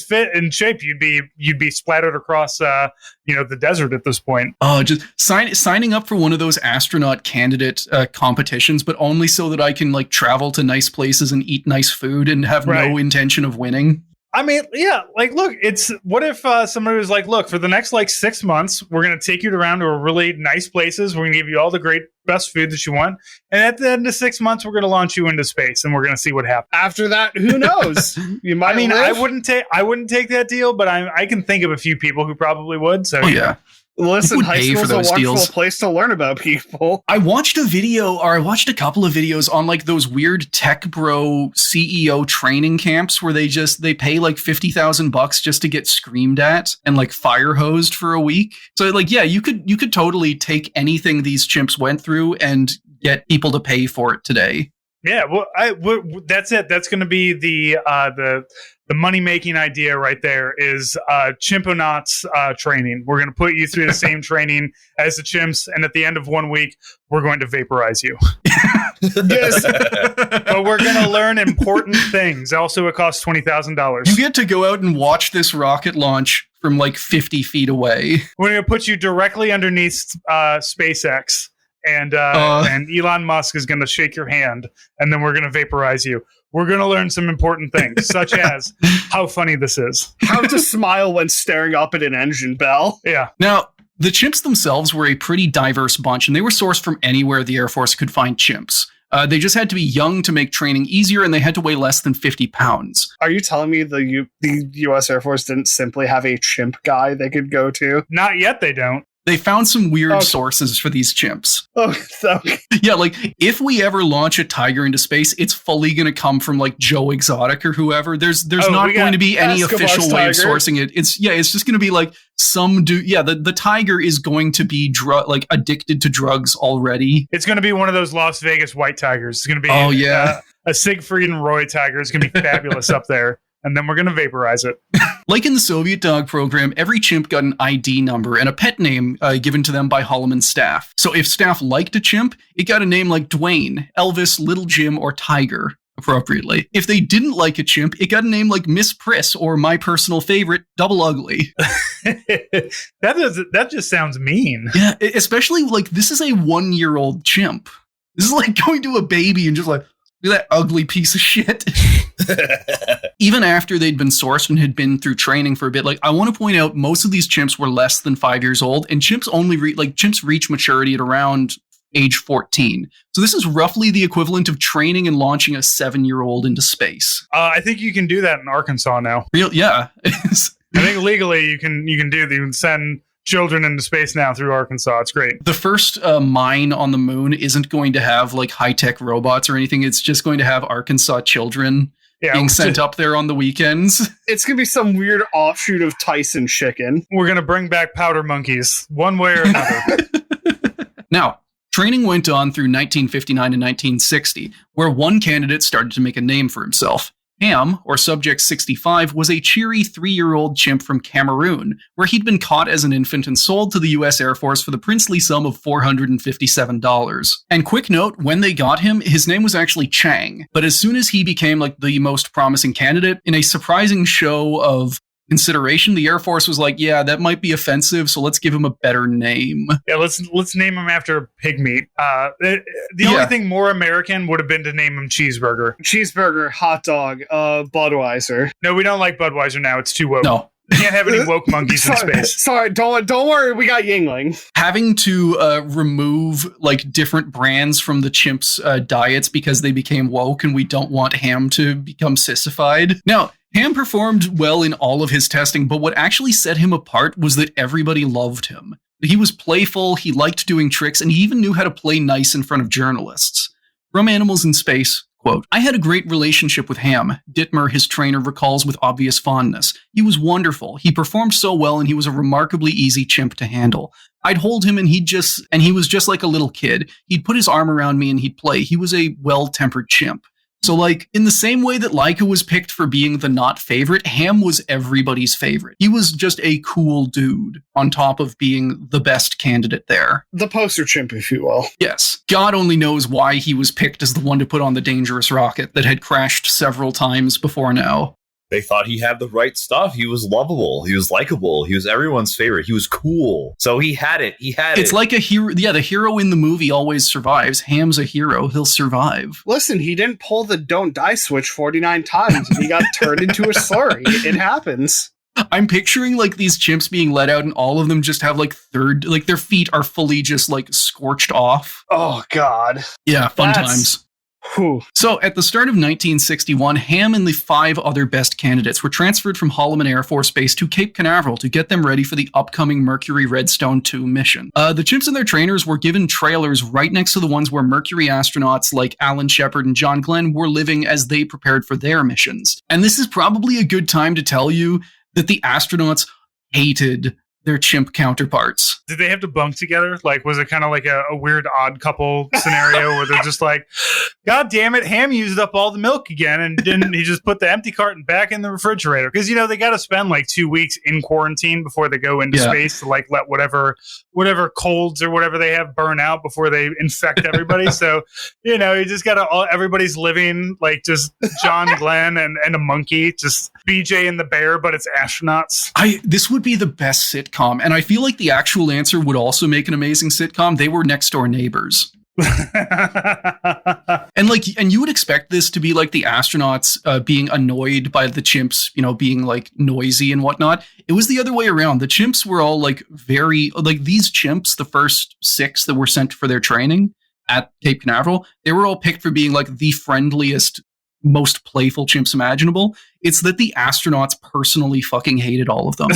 shape, you'd be splattered across, the desert at this point. Oh, just signing up for one of those astronaut candidate competitions, but only so that I can like travel to nice places and eat nice food and have no intention of winning. I mean, yeah, like, look, what if somebody was like, look, for the next, 6 months, we're going to take you around to really nice places. We're going to give you all the great, best food that you want. And at the end of 6 months, we're going to launch you into space and we're going to see what happens. After that, who knows? You might I wouldn't take that deal, but I can think of a few people who probably would. So, yeah. Listen, high school's a wonderful place to learn about people. I watched a couple of videos on like those weird tech bro CEO training camps where they pay like $50,000 just to get screamed at and like fire hosed for a week. So like, yeah, you could totally take anything these chimps went through and get people to pay for it today. Yeah, well, that's it. That's going to be the money-making idea right there is Chimponauts training. We're going to put you through the same training as the chimps, and at the end of 1 week, we're going to vaporize you. Yes. But we're going to learn important things. Also, it costs $20,000. You get to go out and watch this rocket launch from like 50 feet away. We're going to put you directly underneath SpaceX. And Elon Musk is going to shake your hand, and then we're going to vaporize you. We're going to learn some important things, such as how funny this is. How to smile when staring up at an engine bell. Yeah. Now, the chimps themselves were a pretty diverse bunch, and they were sourced from anywhere the Air Force could find chimps. They just had to be young to make training easier, and they had to weigh less than 50 pounds. Are you telling me the U.S. Air Force didn't simply have a chimp guy they could go to? Not yet, they don't. They found some weird sources for these chimps. Okay. Yeah, like, if we ever launch a tiger into space, it's fully going to come from, like, Joe Exotic or whoever. There's not going to be any official way of sourcing it. It's just going to be, like, some dude. Yeah, the tiger is going to be, addicted to drugs already. It's going to be one of those Las Vegas white tigers. It's going to be a Siegfried and Roy tiger. It's going to be fabulous up there. And then we're going to vaporize it. Like in the Soviet dog program, every chimp got an ID number and a pet name given to them by Holloman's staff. So if staff liked a chimp, it got a name like Dwayne, Elvis, Little Jim, or Tiger, appropriately. If they didn't like a chimp, it got a name like Miss Priss or my personal favorite, Double Ugly. That just sounds mean. Yeah, especially like this is a 1-year-old chimp. This is like going to a baby and just like, look at that ugly piece of shit. Even after they'd been sourced and had been through training for a bit, like I want to point out, most of these chimps were less than 5 years old, and chimps only chimps reach maturity at around age 14. So this is roughly the equivalent of training and launching a 7-year-old into space. I think you can do that in Arkansas now. Yeah. I think legally you can send children into space now through Arkansas. It's great. The first mine on the moon isn't going to have like high-tech robots or anything. It's just going to have Arkansas children being sent up there on the weekends. It's going to be some weird offshoot of Tyson chicken. We're going to bring back powder monkeys one way or another. Now, training went on through 1959 and 1960, where one candidate started to make a name for himself. Ham, or Subject 65, was a cheery 3-year-old chimp from Cameroon, where he'd been caught as an infant and sold to the US Air Force for the princely sum of $457. And quick note, when they got him, his name was actually Chang, but as soon as he became like the most promising candidate, in a surprising show of consideration, the Air Force was like, yeah, that might be offensive, so let's give him a better name. Yeah, let's name him after pig meat. The only thing more American would have been to name him Cheeseburger. Cheeseburger, hot dog, Budweiser. No, we don't like Budweiser now. It's too woke. No. We can't have any woke monkeys in space. Sorry, don't worry, we got Yingling. Having to remove like different brands from the chimps' diets because they became woke, and we don't want Ham to become sissified. Now, Ham performed well in all of his testing, but what actually set him apart was that everybody loved him. He was playful, he liked doing tricks, and he even knew how to play nice in front of journalists. From Animals in Space, quote, "I had a great relationship with Ham," Dittmer, his trainer, recalls with obvious fondness. "He was wonderful. He performed so well, and he was a remarkably easy chimp to handle. I'd hold him, and he was just like a little kid. He'd put his arm around me, and he'd play. He was a well-tempered chimp." So, like, in the same way that Laika was picked for being the not favorite, Ham was everybody's favorite. He was just a cool dude on top of being the best candidate there. The poster chimp, if you will. Yes. God only knows why he was picked as the one to put on the dangerous rocket that had crashed several times before now. They thought he had the right stuff. He was lovable. He was likable. He was everyone's favorite. He was cool. So he had it. It's like a hero. Yeah, the hero in the movie always survives. Ham's a hero. He'll survive. Listen, he didn't pull the don't die switch 49 times. He got turned into a slurry. It happens. I'm picturing like these chimps being let out and all of them just have like their feet are fully just like scorched off. Oh, God. Yeah, fun times. Whew. So, at the start of 1961, Ham and the 5 other best candidates were transferred from Holloman Air Force Base to Cape Canaveral to get them ready for the upcoming Mercury Redstone 2 mission. The chimps and their trainers were given trailers right next to the ones where Mercury astronauts like Alan Shepard and John Glenn were living as they prepared for their missions. And this is probably a good time to tell you that the astronauts hated their chimp counterparts. Did they have to bunk together? Like, was it kind of like a weird odd couple scenario where they're just like, God damn it, Ham used up all the milk again, and didn't he just put the empty carton back in the refrigerator? Because, you know, they got to spend like 2 weeks in quarantine before they go into space to like let whatever colds or whatever they have burn out before they infect everybody. So, you know, you just got to, everybody's living like just John Glenn and a monkey, just BJ and the bear, but it's astronauts. This would be the best sitcom. And I feel like the actual answer would also make an amazing sitcom. They were next door neighbors. and you would expect this to be like the astronauts being annoyed by the chimps, you know, being like noisy and whatnot. It was the other way around. The chimps were all like these chimps, the first 6 that were sent for their training at Cape Canaveral, they were all picked for being like the friendliest, most playful chimps imaginable. It's that the astronauts personally fucking hated all of them.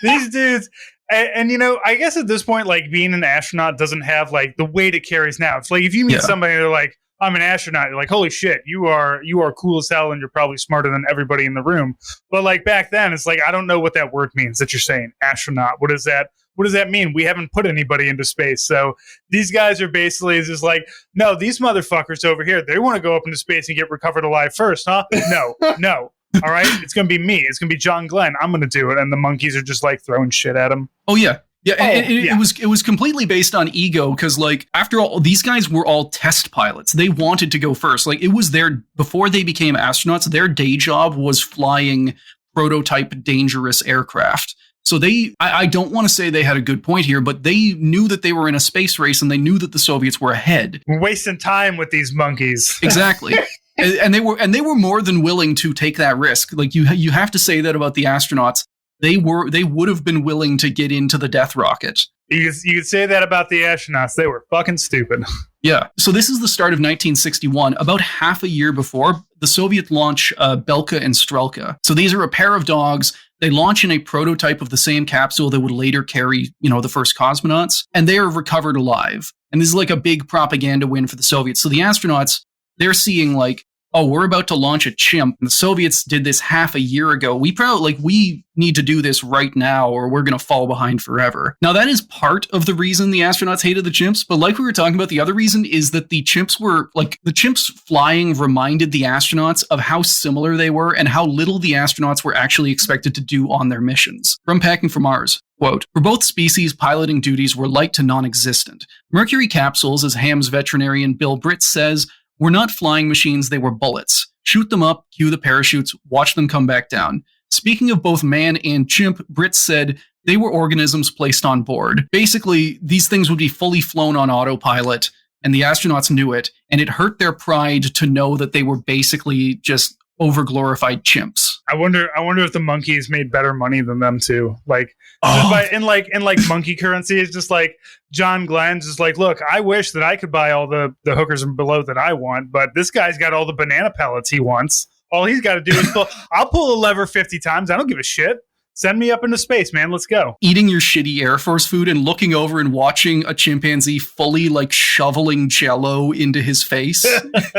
These dudes, and you know, I guess at this point, like, being an astronaut doesn't have like the weight it carries now. It's like if you meet somebody and they're like, I'm an astronaut, you're like, holy shit, you are cool as hell, and you're probably smarter than everybody in the room. But like back then, it's like, I don't know what that word means that you're saying, astronaut. What does that mean? We haven't put anybody into space. So these guys are basically just like, no, these motherfuckers over here, they want to go up into space and get recovered alive first, huh? No. All right. It's going to be me. It's going to be John Glenn. I'm going to do it. And the monkeys are just like throwing shit at him. Oh, yeah. Yeah, It was completely based on ego because, like, after all, these guys were all test pilots. They wanted to go first. Like, it was before they became astronauts, their day job was flying prototype dangerous aircraft. So I don't want to say they had a good point here, but they knew that they were in a space race and they knew that the Soviets were ahead. We're wasting time with these monkeys. Exactly. and they were more than willing to take that risk. Like, you have to say that about the astronauts. They would have been willing to get into the death rocket. You could say that about the astronauts. They were fucking stupid. Yeah. So this is the start of 1961. About half a year before, the Soviet launch Belka and Strelka. So these are a pair of dogs. They launch in a prototype of the same capsule that would later carry, you know, the first cosmonauts, and they are recovered alive. And this is like a big propaganda win for the Soviets. So the astronauts, they're seeing like, oh, we're about to launch a chimp. And the Soviets did this half a year ago. We need to do this right now or we're going to fall behind forever. Now, that is part of the reason the astronauts hated the chimps. But like we were talking about, the other reason is that the chimps flying reminded the astronauts of how similar they were and how little the astronauts were actually expected to do on their missions. From Packing for Mars. Quote, for both species, piloting duties were light to non-existent. Mercury capsules, as Ham's veterinarian Bill Britt says, were not flying machines, they were bullets. Shoot them up, cue the parachutes, watch them come back down. Speaking of both man and chimp, Britt said they were organisms placed on board. Basically, these things would be fully flown on autopilot, and the astronauts knew it, and it hurt their pride to know that they were basically just overglorified chimps. I wonder if the monkeys made better money than them too. Like, in monkey currency, it's just like John Glenn's just like, look, I wish that I could buy all the hookers and below that I want, but this guy's got all the banana pellets he wants. All he's got to do is I'll pull a lever 50 times. I don't give a shit. Send me up into space, man. Let's go. Eating your shitty Air Force food and looking over and watching a chimpanzee fully shoveling Jell-O into his face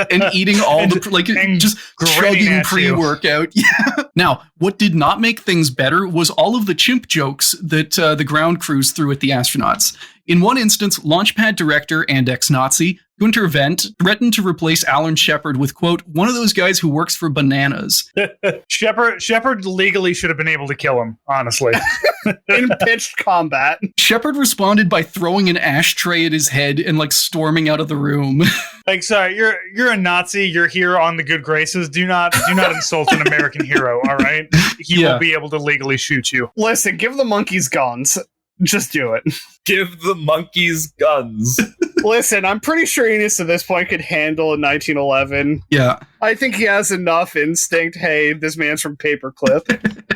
and eating all just chugging pre-workout. Yeah. Now, what did not make things better was all of the chimp jokes that the ground crews threw at the astronauts. In one instance, Launchpad director and ex-Nazi Gunter Wendt threatened to replace Alan Shepard with, quote, one of those guys who works for bananas. Shepard legally should have been able to kill him, honestly. In pitched combat. Shepard responded by throwing an ashtray at his head and storming out of the room. Sorry, you're a Nazi. You're here on the good graces. Do not insult an American hero, all right? He will be able to legally shoot you. Listen, give the monkeys guns. Just do it. Give the monkeys guns. Listen, I'm pretty sure Enos at this point could handle a 1911. Yeah. I think he has enough instinct. Hey, this man's from Paperclip.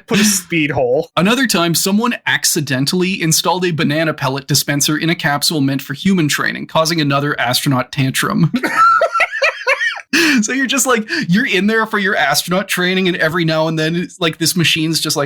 Put a speed hole. Another time, someone accidentally installed a banana pellet dispenser in a capsule meant for human training, causing another astronaut tantrum. So you're just you're in there for your astronaut training, and every now and then, it's this machine's just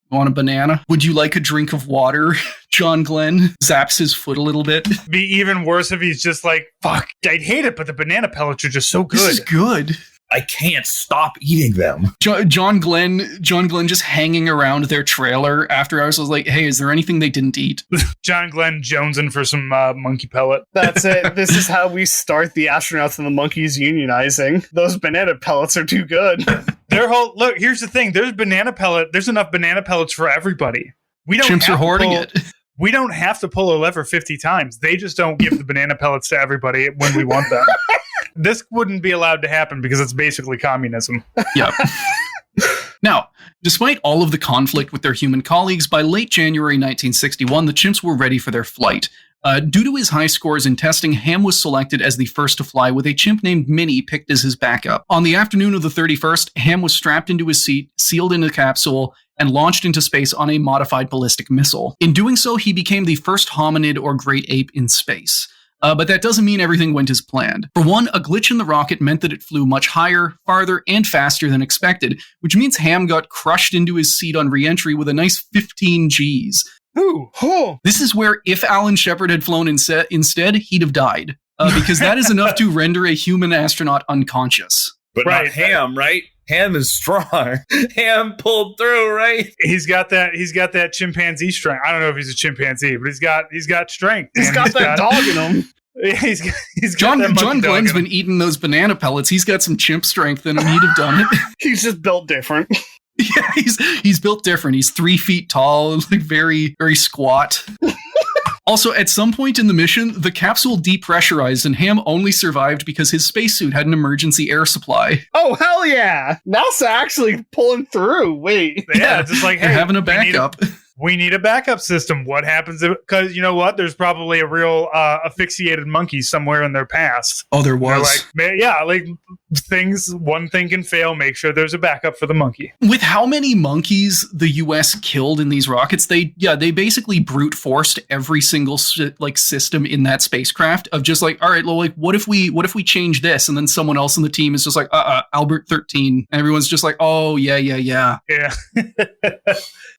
want a banana? Would you like a drink of water? John Glenn zaps his foot a little bit. Be even worse if he's just fuck, I'd hate it, but the banana pellets are just so good. This is good. I can't stop eating them. John Glenn just hanging around their trailer after hours was like, hey, is there anything they didn't eat? John Glenn jonesing for some monkey pellet. That's it. This is how we start the astronauts and the monkeys unionizing. Those banana pellets are too good. Look, here's the thing. There's enough banana pellets for everybody. Chimps are hoarding it. We don't have to pull a lever 50 times. They just don't give the banana pellets to everybody when we want them. This wouldn't be allowed to happen because it's basically communism. Yep. Now, despite all of the conflict with their human colleagues, by late January 1961, the chimps were ready for their flight. Due to his high scores in testing, Ham was selected as the first to fly with a chimp named Minnie picked as his backup. On the afternoon of the 31st, Ham was strapped into his seat, sealed in a capsule, and launched into space on a modified ballistic missile. In doing so, he became the first hominid or great ape in space. But that doesn't mean everything went as planned. For one, a glitch in the rocket meant that it flew much higher, farther, and faster than expected, which means Ham got crushed into his seat on re-entry with a nice 15 Gs. Ooh. Oh. This is where if Alan Shepard had flown instead, he'd have died. Because that is enough to render a human astronaut unconscious. But not Ham, right? Ham is strong. Ham pulled through, right? He's got that chimpanzee strength. I don't know if he's a chimpanzee, but he's got strength. He's got that dog in him. He's John Glenn's been eating those banana pellets. He's got some chimp strength in him. He'd have done it. He's just built different. Yeah, he's built different. He's 3 feet tall, very, very squat. Also, at some point in the mission, the capsule depressurized and Ham only survived because his spacesuit had an emergency air supply. Oh, hell yeah! NASA actually pulling through. Wait. Yeah, just hey, they're having a backup. We need a backup system. What happens if, because you know what? There's probably a real asphyxiated monkey somewhere in their past. Oh, there was. One thing can fail. Make sure there's a backup for the monkey. With how many monkeys the U.S. killed in these rockets, they basically brute forced every single system in that spacecraft of just all right, well, what if we change this? And then someone else on the team is just Albert 13. And everyone's just oh, yeah. Yeah.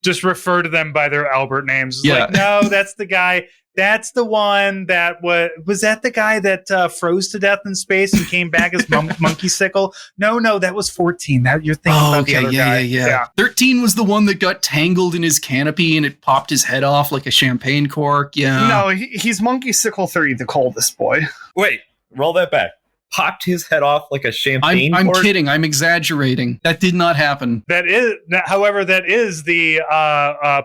Just refer to them by their Albert names. It's no, that's the guy That's the one that was that the guy that froze to death in space and came back as Monkey Sickle? No, that was 14. That you're thinking about the other guy. Yeah. 13 was the one that got tangled in his canopy and it popped his head off like a champagne cork. Yeah. No, he's Monkey Sickle 3, the coldest boy. Wait, roll that back. Popped his head off like a champagne I'm cork? kidding. I'm exaggerating. That did not happen. However, that is the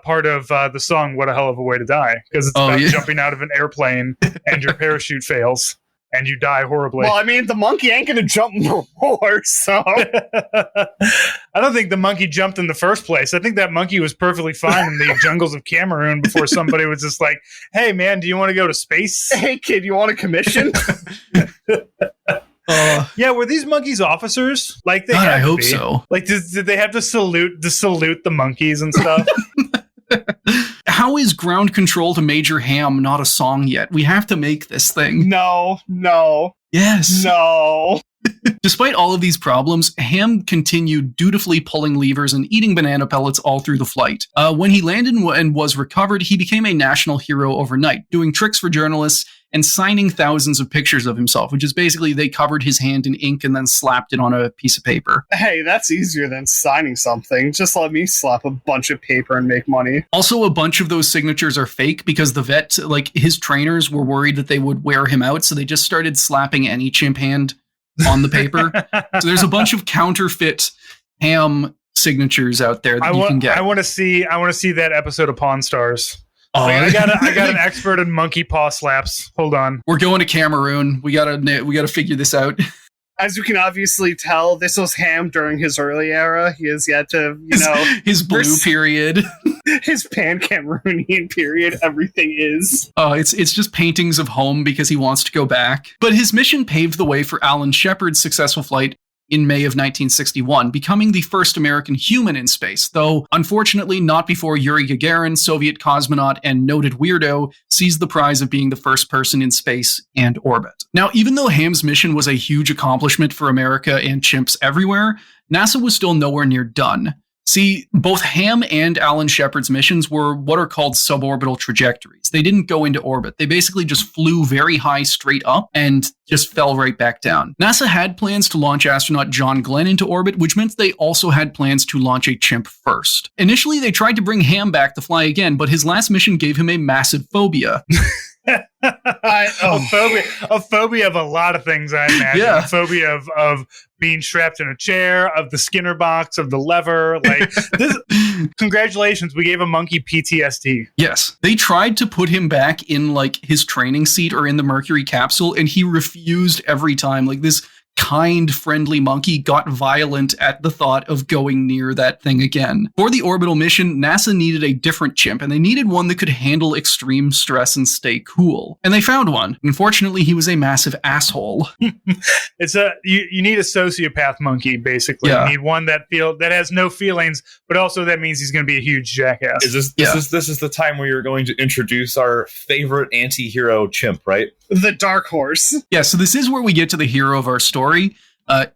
part of the song "What a Hell of a Way to Die" because it's about jumping out of an airplane and your parachute fails and you die horribly. Well, I mean, the monkey ain't gonna jump no more, so I don't think the monkey jumped in the first place. I think that monkey was perfectly fine in the jungles of Cameroon before somebody was just like, "Hey, man, do you want to go to space? Hey, kid, you want a commission?" Yeah, were these monkeys officers? Like they? I hope so. Like, did they have to salute the monkeys and stuff? How is Ground Control to Major Ham not a song yet? We have to make this thing. No. Yes. No. Despite all of these problems, Ham continued dutifully pulling levers and eating banana pellets all through the flight. When he landed and was recovered, he became a national hero overnight, doing tricks for journalists and signing thousands of pictures of himself, which is basically they covered his hand in ink and then slapped it on a piece of paper. Hey, that's easier than signing something. Just let me slap a bunch of paper and make money. Also, a bunch of those signatures are fake because the vet, like his trainers, were worried that they would wear him out, so they just started slapping any chimp hand on the paper. So there's a bunch of counterfeit Ham signatures out there that you can get. I want to see that episode of Pawn Stars. I got an expert in monkey paw slaps. Hold on. We're going to Cameroon. We gotta figure this out. As you can obviously tell, this was Ham during his early era. He has yet to, his blue period. His pan-Cameroonian period, everything is. It's just paintings of home because he wants to go back. But his mission paved the way for Alan Shepard's successful flight in May of 1961, becoming the first American human in space, though unfortunately not before Yuri Gagarin, Soviet cosmonaut and noted weirdo, seized the prize of being the first person in space and orbit. Now, even though Ham's mission was a huge accomplishment for America and chimps everywhere, NASA was still nowhere near done. See, both Ham and Alan Shepard's missions were what are called suborbital trajectories. They didn't go into orbit. They basically just flew very high straight up and just fell right back down. NASA had plans to launch astronaut John Glenn into orbit, which meant they also had plans to launch a chimp first. Initially, they tried to bring Ham back to fly again, but his last mission gave him a massive phobia. A phobia of a lot of things, I imagine. Yeah. A phobia of being strapped in a chair, of the Skinner box, of the lever. Like this. Congratulations, we gave a monkey PTSD. Yes. They tried to put him back in like his training seat or in the Mercury capsule, and he refused every time. Like this kind, friendly monkey got violent at the thought of going near that thing again. For the orbital mission, NASA needed a different chimp, and they needed one that could handle extreme stress and stay cool. And they found one. Unfortunately, he was a massive asshole. You need a sociopath monkey, basically. Yeah. You need one that has no feelings, but also that means he's going to be a huge jackass. This is the time where you're going to introduce our favorite anti-hero chimp, right? The Dark Horse. Yeah, so this is where we get to the hero of our story.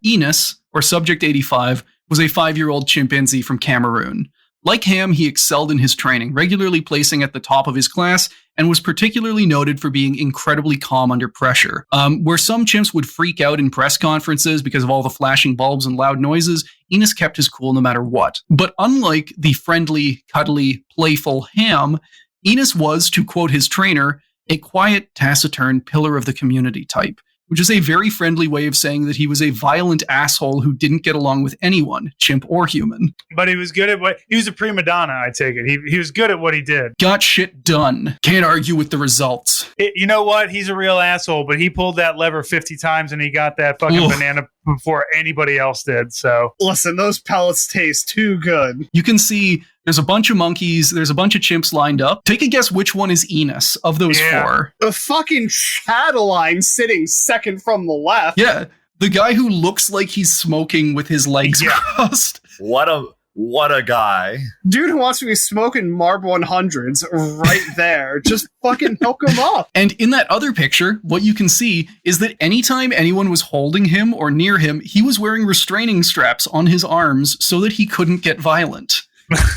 Enos, or Subject 85, was a 5-year-old chimpanzee from Cameroon. Like Ham, he excelled in his training, regularly placing at the top of his class, and was particularly noted for being incredibly calm under pressure. Where some chimps would freak out in press conferences because of all the flashing bulbs and loud noises, Enos kept his cool no matter what. But unlike the friendly, cuddly, playful Ham, Enos was, to quote his trainer, a quiet, taciturn pillar of the community type, which is a very friendly way of saying that he was a violent asshole who didn't get along with anyone, chimp or human. But he was good at he was a prima donna, I take it. He was good at what he did. Got shit done. Can't argue with the results. You know what? He's a real asshole, but he pulled that lever 50 times and he got that fucking banana before anybody else did, so. Listen, those pellets taste too good. You can see there's a bunch of monkeys, there's a bunch of chimps lined up. Take a guess which one is Enos of those four. The fucking Chatelaine sitting second from the left. Yeah, the guy who looks like he's smoking with his legs crossed. What a guy. Dude who wants to be smoking Marb 100s right there. Just fucking hook him up. And in that other picture, what you can see is that anytime anyone was holding him or near him, he was wearing restraining straps on his arms so that he couldn't get violent.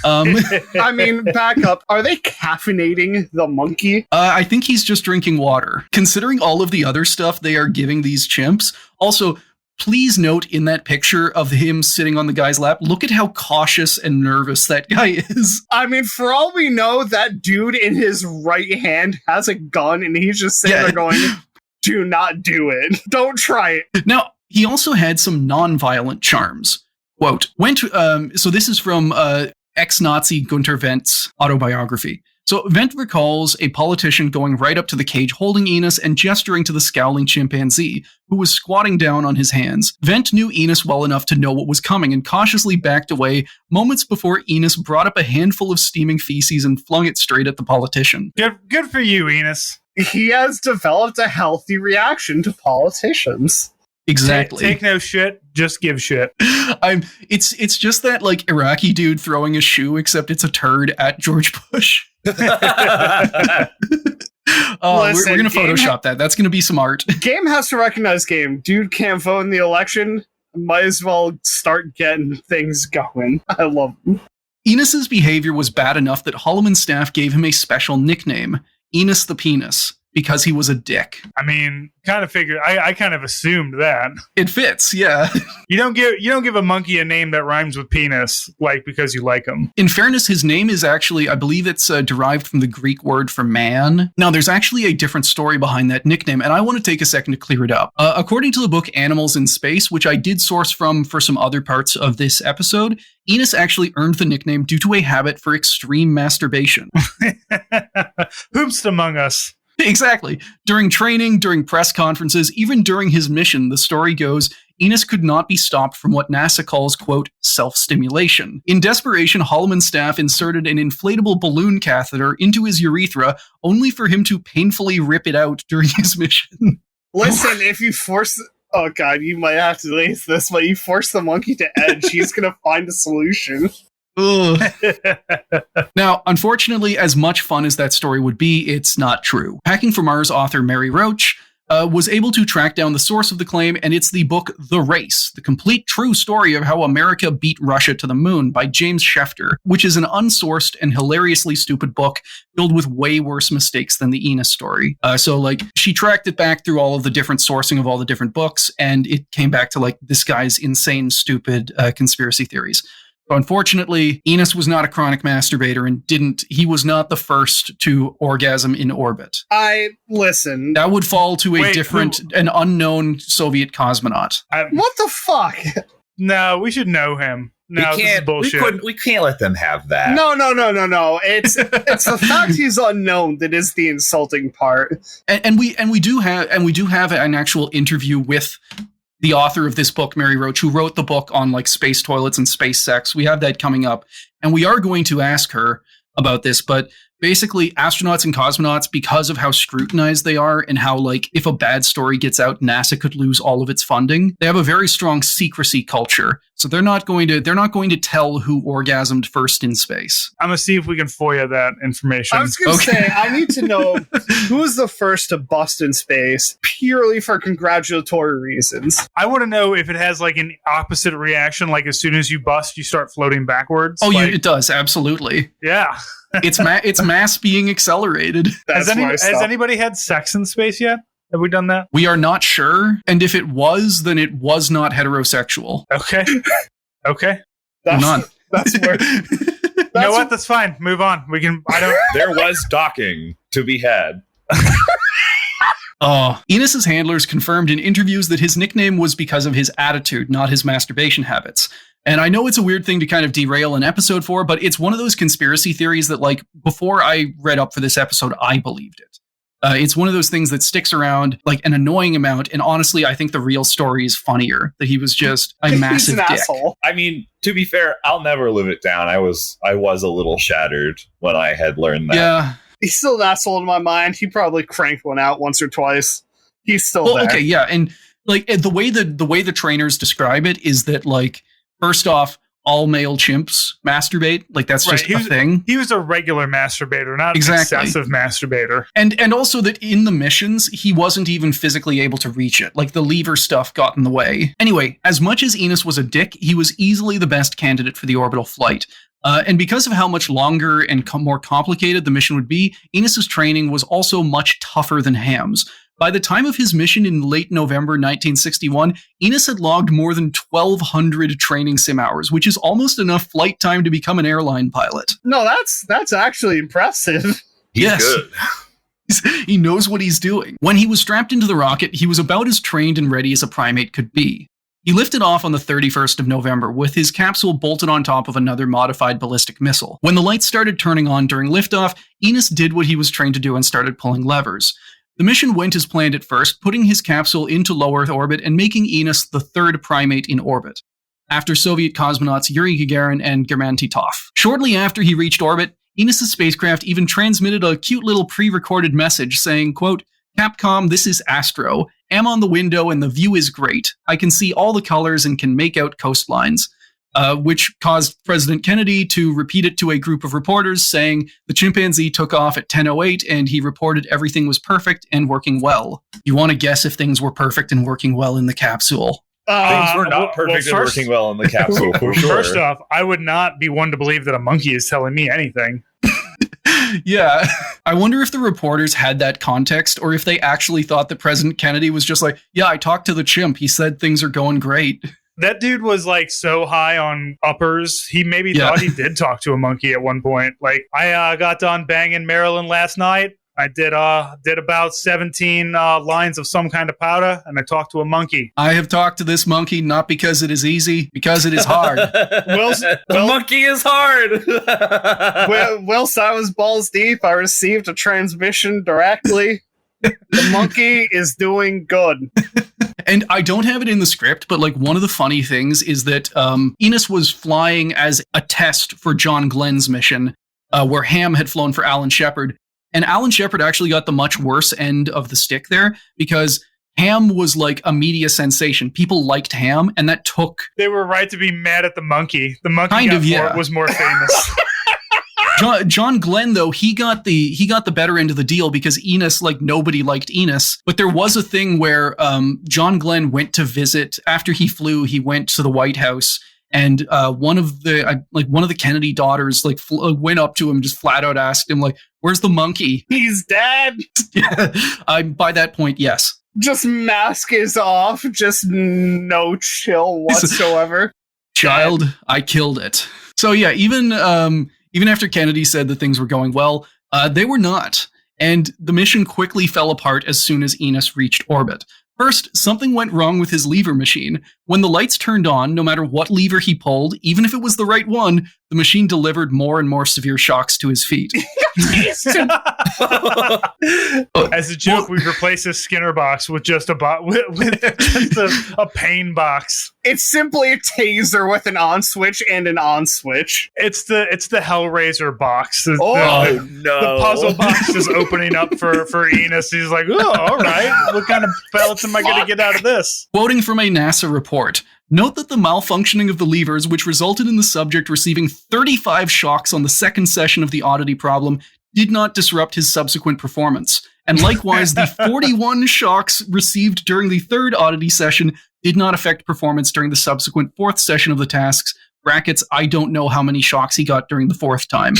I mean, back up. Are they caffeinating the monkey? I think he's just drinking water. Considering all of the other stuff they are giving these chimps. Also, please note in that picture of him sitting on the guy's lap, look at how cautious and nervous that guy is. I mean, for all we know, that dude in his right hand has a gun and he's just sitting there going, do not do it. Don't try it. Now, he also had some non-violent charms. Quote, so this is from ex-Nazi Gunter Wendt's autobiography. So Wendt recalls a politician going right up to the cage holding Enos and gesturing to the scowling chimpanzee, who was squatting down on his hands. Wendt knew Enos well enough to know what was coming and cautiously backed away moments before Enos brought up a handful of steaming feces and flung it straight at the politician. Good for you, Enos. He has developed a healthy reaction to politicians. Exactly. Take no shit, just give shit. It's just that like Iraqi dude throwing a shoe, except it's a turd at George Bush. Listen, we're gonna Photoshop that. That's gonna be some art. Game has to recognize game. Dude can't vote in the election. Might as well start getting things going. I love him. Enos's behavior was bad enough that Holloman's staff gave him a special nickname, Enos the Penis, because he was a dick. I mean, kind of figured. I kind of assumed that. It fits, yeah. You don't give a monkey a name that rhymes with penis, like because you like him. In fairness, his name is actually, I believe it's derived from the Greek word for man. Now, there's actually a different story behind that nickname, and I want to take a second to clear it up. According to the book Animals in Space, which I did source from for some other parts of this episode, Enos actually earned the nickname due to a habit for extreme masturbation. Whomst among us? Exactly. During training, during press conferences, even during his mission, the story goes, Enos could not be stopped from what NASA calls, quote, self-stimulation. In desperation, Holloman's staff inserted an inflatable balloon catheter into his urethra, only for him to painfully rip it out during his mission. Listen, if you force... Oh, God, you might have to lace this, but you force the monkey to edge, he's going to find a solution. Now, unfortunately, as much fun as that story would be, it's not true. Hacking for Mars author Mary Roach was able to track down the source of the claim, and it's the book The Race, the complete true story of how America beat Russia to the moon by James Schefter, which is an unsourced and hilariously stupid book filled with way worse mistakes than the Enos story. She tracked it back through all of the different sourcing of all the different books, and it came back to, like, this guy's insane, stupid conspiracy theories. So unfortunately, Enos was not a chronic masturbator and he was not the first to orgasm in orbit. Listen. That would fall to an unknown Soviet cosmonaut. What the fuck? No, we should know him. No, this is bullshit. We can't let them have that. No. It's the fact he's unknown that is the insulting part. And we do have an actual interview with the author of this book, Mary Roach, who wrote the book on like space toilets and space sex. We have that coming up, and we are going to ask her about this, but basically astronauts and cosmonauts, because of how scrutinized they are and how, like, if a bad story gets out, NASA could lose all of its funding. They have a very strong secrecy culture. So they're not going to tell who orgasmed first in space. I'm going to see if we can FOIA that information. I was going to say, I need to know who was the first to bust in space purely for congratulatory reasons. I want to know if it has like an opposite reaction, like as soon as you bust, you start floating backwards. Oh, it does. Absolutely. Yeah. It's mass being accelerated. Has anybody had sex in space yet? Have we done that? We are not sure. And if it was, then it was not heterosexual. Okay. That's where. You know what? That's fine. Move on. We can. There was docking to be had. Enos's handlers confirmed in interviews that his nickname was because of his attitude, not his masturbation habits. And I know it's a weird thing to kind of derail an episode for, but it's one of those conspiracy theories that, like, before I read up for this episode, I believed it. It's one of those things that sticks around like an annoying amount. And honestly, I think the real story is funnier, that he was just a massive dick. Asshole. I mean, to be fair, I'll never live it down. I was a little shattered when I had learned that. Yeah. He's still an asshole in my mind. He probably cranked one out once or twice. He's still there. Okay, yeah. And like the way the trainers describe it is that, like, first off, all male chimps masturbate. Like, that's just a thing. He was a regular masturbator, not an excessive masturbator. And also that in the missions, he wasn't even physically able to reach it. Like, the lever stuff got in the way. Anyway, as much as Enos was a dick, he was easily the best candidate for the orbital flight. And because of how much longer and more complicated the mission would be, Enos's training was also much tougher than Ham's. By the time of his mission in late November 1961, Enos had logged more than 1,200 training sim hours, which is almost enough flight time to become an airline pilot. No, that's actually impressive. He's good. He knows what he's doing. When he was strapped into the rocket, he was about as trained and ready as a primate could be. He lifted off on the 31st of November with his capsule bolted on top of another modified ballistic missile. When the lights started turning on during liftoff, Enos did what he was trained to do and started pulling levers. The mission went as planned at first, putting his capsule into low Earth orbit and making Enos the third primate in orbit, after Soviet cosmonauts Yuri Gagarin and German Titov. Shortly after he reached orbit, Enos' spacecraft even transmitted a cute little pre-recorded message saying, quote, "Capcom, this is Astro. Am on the window and the view is great. I can see all the colors and can make out coastlines." Which caused President Kennedy to repeat it to a group of reporters, saying the chimpanzee took off at 10:08 and he reported everything was perfect and working well. You want to guess if things were perfect and working well in the capsule? Things were not perfect and working well in the capsule, for sure. First off, I would not be one to believe that a monkey is telling me anything. Yeah. I wonder if the reporters had that context or if they actually thought that President Kennedy was just like, yeah, I talked to the chimp. He said things are going great. That dude was like so high on uppers. He maybe thought he did talk to a monkey at one point. Like, I got done banging Marilyn last night. I did about 17 lines of some kind of powder, and I talked to a monkey. I have talked to this monkey not because it is easy, because it is hard. The monkey is hard. Whilst I was balls deep, I received a transmission directly. The monkey is doing good. And I don't have it in the script, but like one of the funny things is that Enos was flying as a test for John Glenn's mission, where Ham had flown for Alan Shepard. And Alan Shepard actually got the much worse end of the stick there because Ham was like a media sensation. People liked Ham, and that took... They were right to be mad at the monkey. The monkey was more famous. John Glenn, though, he got the better end of the deal because Enos, like, nobody liked Enos. But there was a thing where John Glenn went to visit after he flew. He went to the White House, and one of the Kennedy daughters went up to him, just flat out asked him, like, "Where's the monkey?" He's dead. Yeah, by that point, yes. Just mask is off. Just no chill whatsoever. Child, I killed it. So yeah, even after Kennedy said that things were going well, they were not. And the mission quickly fell apart as soon as Enos reached orbit. First, something went wrong with his lever machine. When the lights turned on, no matter what lever he pulled, even if it was the right one, the machine delivered more and more severe shocks to his feet. As a joke, we've replaced his Skinner box with just a pain box. It's simply a taser with an on switch and an on switch. It's the Hellraiser box. No! The puzzle box is opening up for Enos. He's like, "Oh, all right. What kind of pellets am I going to get out of this?" Quoting from a NASA report, note that the malfunctioning of the levers, which resulted in the subject receiving 35 shocks on the second session of the oddity problem, did not disrupt his subsequent performance. And likewise, the 41 shocks received during the third oddity session did not affect performance during the subsequent fourth session of the tasks. Brackets, I don't know how many shocks he got during the fourth time.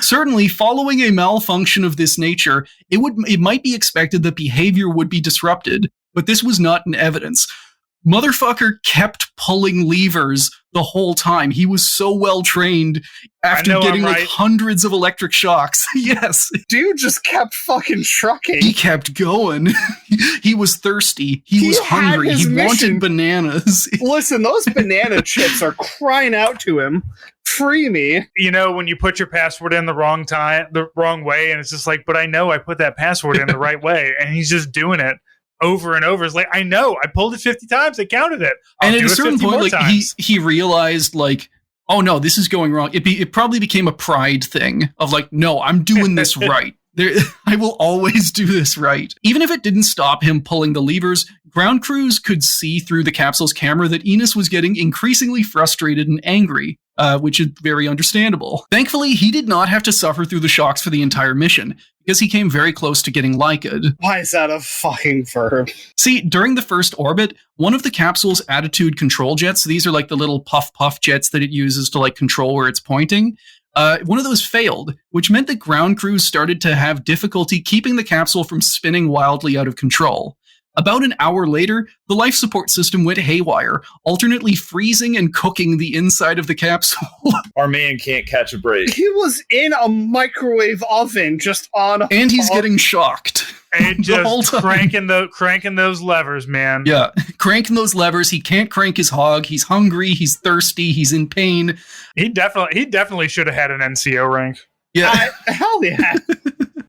Certainly, following a malfunction of this nature, it might be expected that behavior would be disrupted, but this was not in evidence. Motherfucker kept pulling levers the whole time. He was so well trained after getting hundreds of electric shocks. Yes. Dude just kept fucking trucking. He kept going. He was thirsty. He was hungry. He wanted bananas. Listen, those banana chips are crying out to him. Free me. You know, when you put your password in the wrong way, and it's just like, but I know I put that password in the right way, and he's just doing it over and over. It's like, I know, I pulled it 50 times, I counted it. And at a certain point, like, he realized, like, oh no, this is going wrong. It probably became a pride thing of like, no, I'm doing this right. I will always do this right. Even if it didn't stop him pulling the levers, ground crews could see through the capsule's camera that Enos was getting increasingly frustrated and angry. which is very understandable. Thankfully, he did not have to suffer through the shocks for the entire mission, because he came very close to getting Lyca'd. Why is that a fucking verb? See, during the first orbit, one of the capsule's attitude control jets, these are like the little puff jets that it uses to like control where it's pointing, one of those failed, which meant that ground crews started to have difficulty keeping the capsule from spinning wildly out of control. About an hour later, the life support system went haywire, alternately freezing and cooking the inside of the capsule. Our man can't catch a break. He was in a microwave oven just on. And he's getting shocked. And just cranking those levers, man. Yeah, cranking those levers. He can't crank his hog. He's hungry. He's thirsty. He's in pain. He definitely should have had an NCO rank. Yeah, hell yeah.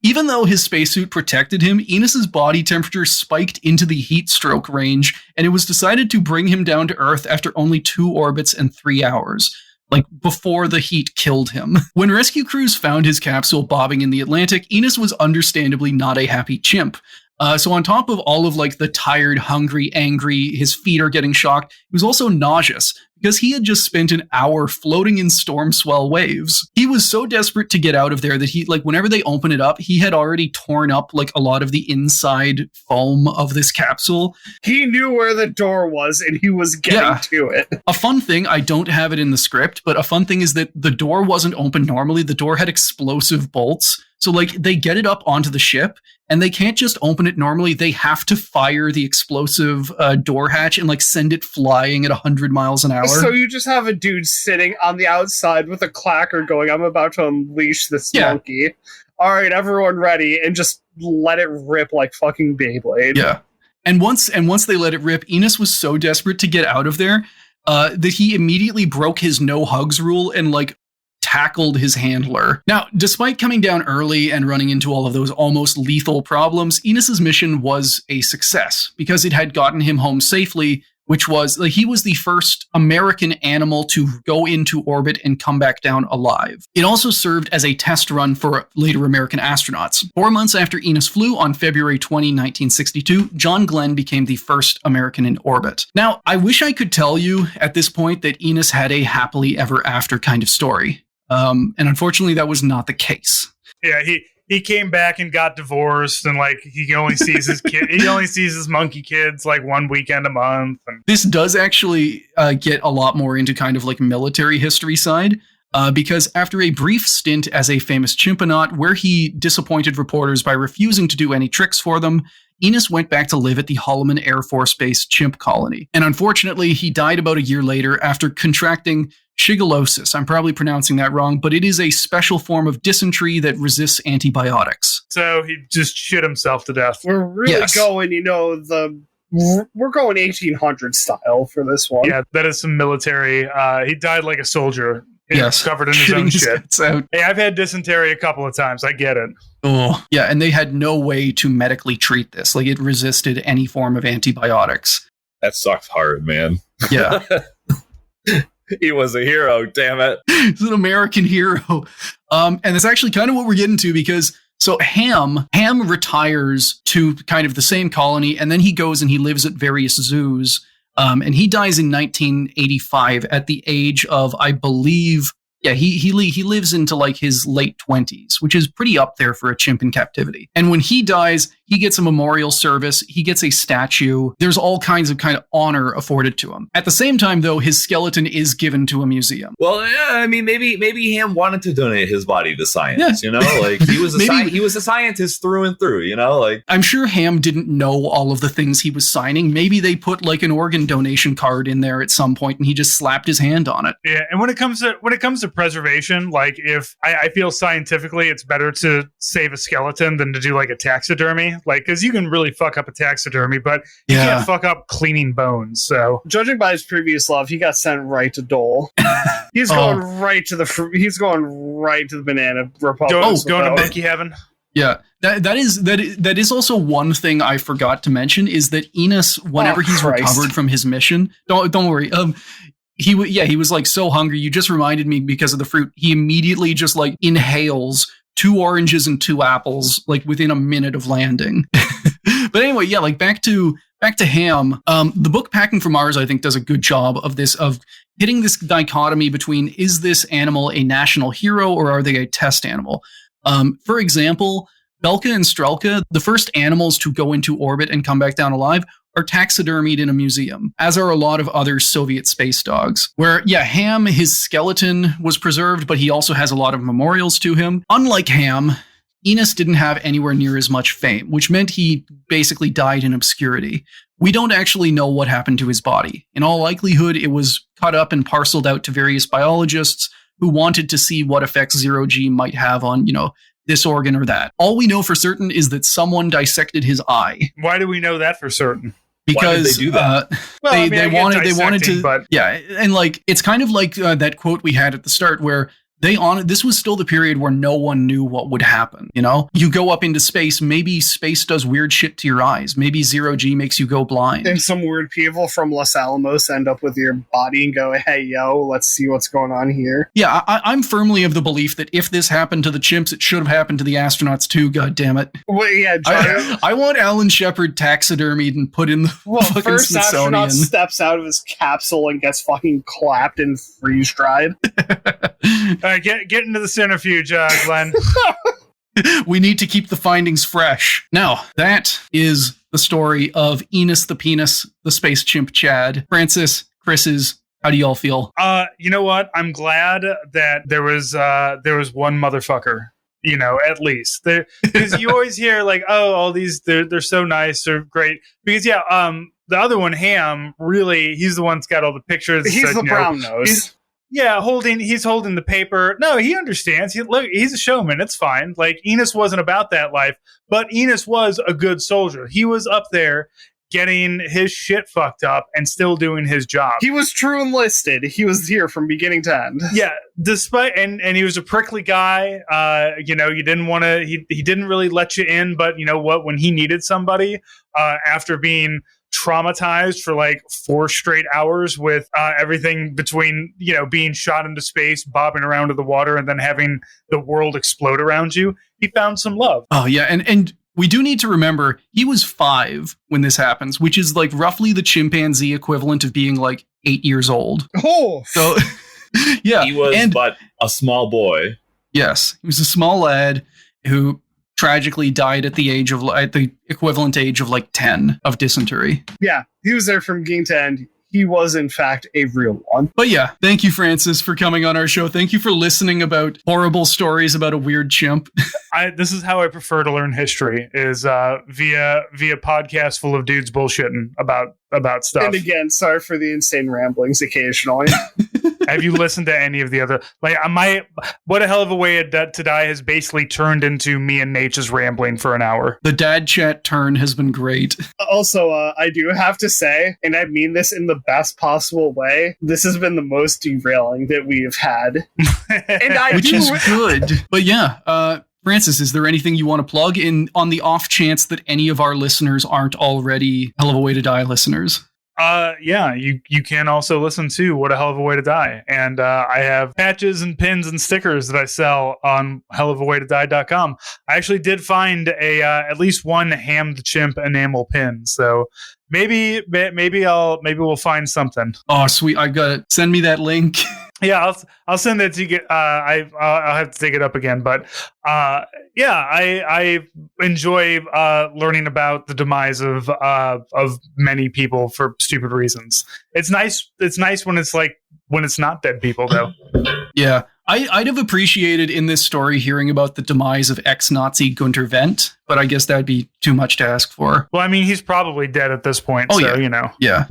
Even though his spacesuit protected him, Enos's body temperature spiked into the heat stroke range, and it was decided to bring him down to Earth after only 2 orbits and 3 hours. Like, before the heat killed him. When rescue crews found his capsule bobbing in the Atlantic, Enos was understandably not a happy chimp. So on top of all of like the tired, hungry, angry, his feet are getting shocked, he was also nauseous because he had just spent an hour floating in storm swell waves. He was so desperate to get out of there that he, like, whenever they open it up, he had already torn up like a lot of the inside foam of this capsule. He knew where the door was and he was getting to it. A fun thing, I don't have it in the script, but a fun thing is that the door wasn't open normally. The door had explosive bolts. So, like, they get it up onto the ship, and they can't just open it normally. They have to fire the explosive door hatch and, like, send it flying at 100 miles an hour. So you just have a dude sitting on the outside with a clacker going, I'm about to unleash this monkey. All right, everyone ready, and just let it rip like fucking Beyblade. Yeah. And once they let it rip, Enos was so desperate to get out of there that he immediately broke his no hugs rule and, like, tackled his handler. Now, despite coming down early and running into all of those almost lethal problems, Enos's mission was a success because it had gotten him home safely, which was, like, he was the first American animal to go into orbit and come back down alive. It also served as a test run for later American astronauts. 4 months after Enos flew, on February 20, 1962, John Glenn became the first American in orbit. Now, I wish I could tell you at this point that Enos had a happily ever after kind of story. And unfortunately, that was not the case. Yeah, he came back and got divorced, and like he only sees his kid. He only sees his monkey kids like one weekend a month. And this does actually get a lot more into kind of like military history side. Because after a brief stint as a famous chimponaut, where he disappointed reporters by refusing to do any tricks for them, Enos went back to live at the Holloman Air Force Base chimp colony. And unfortunately, he died about a year later after contracting shigellosis. I'm probably pronouncing that wrong, but it is a special form of dysentery that resists antibiotics. So he just shit himself to death. We're really going, we're going 1800 style for this one. Yeah, that is some military. He died like a soldier. Covered in his own shit. Hey, I've had dysentery a couple of times. I get it. Oh, yeah, and they had no way to medically treat this. Like, it resisted any form of antibiotics. That sucks hard, man. Yeah. He was a hero, damn it. He's an American hero. And that's actually kind of what we're getting to, because so Ham retires to kind of the same colony, and then he goes and he lives at various zoos. And he dies in 1985 at the age of, I believe, he lives into like his late 20s, which is pretty up there for a chimp in captivity. And when he dies, he gets a memorial service. He gets a statue. There's all kinds of kind of honor afforded to him. At the same time, though, his skeleton is given to a museum. Well, yeah, I mean, maybe Ham wanted to donate his body to science. Yeah. Like he was he was a scientist through and through. Like I'm sure Ham didn't know all of the things he was signing. Maybe they put like an organ donation card in there at some point, and he just slapped his hand on it. Yeah, and when it comes to preservation, like if I feel scientifically it's better to save a skeleton than to do like a taxidermy. Like, because you can really fuck up a taxidermy, but you can't fuck up cleaning bones. So, judging by his previous love, he got sent right to Dole. He's going right to the banana republic. Going to monkey heaven. Yeah, that is also one thing I forgot to mention is that Enos, whenever he's recovered from his mission, don't worry. He was like so hungry. You just reminded me because of the fruit. He immediately just like inhales 2 oranges and 2 apples like within a minute of landing. But anyway, like back to Ham. The book Packing for Mars, I think, does a good job of this, of hitting this dichotomy between, is this animal a national hero or are they a test animal? For example, Belka and Strelka, the first animals to go into orbit and come back down alive, are taxidermied in a museum, as are a lot of other Soviet space dogs. Where, yeah, Ham, his skeleton was preserved, but he also has a lot of memorials to him. Unlike Ham, Enos didn't have anywhere near as much fame, which meant he basically died in obscurity. We don't actually know what happened to his body. In all likelihood, it was cut up and parceled out to various biologists who wanted to see what effects zero-G might have on, this organ or that. All we know for certain is that someone dissected his eye. Why do we know that for certain? Because why did they do that? They wanted to, but yeah, and like it's kind of like that quote we had at the start where this was still the period where no one knew what would happen. You go up into space, maybe space does weird shit to your eyes. Maybe zero-G makes you go blind. And some weird people from Los Alamos end up with your body and go, hey, yo, let's see what's going on here. Yeah, I'm firmly of the belief that if this happened to the chimps, it should have happened to the astronauts too, goddammit. Well, yeah, I want Alan Shepard taxidermied and put in the fucking first Smithsonian. astronaut steps out of his capsule and gets fucking clapped and freeze-dried. All right, get into the centrifuge, Glenn. We need to keep the findings fresh. Now, that is the story of Enos the Penis, the space chimp Chad. Francis, Chris's, how do y'all feel? You know what? I'm glad that there was one motherfucker. At least because you always hear like, oh, all these they're so nice, they're great. Because the other one, Ham, really, he's the one that's got all the pictures. He's the brown nose. He's holding the paper. No, he understands. He's a showman. It's fine. Like, Enos wasn't about that life, but Enos was a good soldier. He was up there getting his shit fucked up and still doing his job. He was true enlisted. He was here from beginning to end. Yeah, despite and he was a prickly guy. You didn't want to. He didn't really let you in, but you know what? When he needed somebody, after being traumatized for like 4 straight hours with everything between being shot into space, bobbing around in the water, and then having the world explode around you, he found some love. Oh yeah, and we do need to remember he was 5 when this happens, which is like roughly the chimpanzee equivalent of being like 8 years old. Oh, so yeah, he was but a small boy. Yes, he was a small lad who tragically died at the equivalent age of like 10 of dysentery. Yeah, he was there from beginning to end. He was, in fact, a real one. But yeah, thank you, Francis, for coming on our show. Thank you for listening about horrible stories about a weird chimp. This is how I prefer to learn history, is via podcasts full of dudes bullshitting about stuff. And again, sorry for the insane ramblings occasionally. Have you listened to any of the other? Like, What a Hell of a Way to Die has basically turned into me and Nate just rambling for an hour. The dad chat turn has been great. Also, I do have to say, and I mean this in the best possible way, this has been the most derailing that we've had. Which is good. But yeah, Francis, is there anything you want to plug in on the off chance that any of our listeners aren't already Hell of a Way to Die listeners? Yeah, you can also listen to What a Hell of a Way to Die. And I have patches and pins and stickers that I sell on hellofawaytodie.com. I actually did find at least one Ham the Chimp enamel pin. So maybe we'll find something. Oh, sweet. I got it. Send me that link. Yeah, I'll send it to you. I'll have to dig it up again, but yeah, I enjoy learning about the demise of many people for stupid reasons. It's nice. It's nice when it's not dead people, though. Yeah, I'd have appreciated in this story hearing about the demise of ex-Nazi Gunter Wendt, but I guess that'd be too much to ask for. Well, I mean, he's probably dead at this point. Oh, so, yeah. Yeah.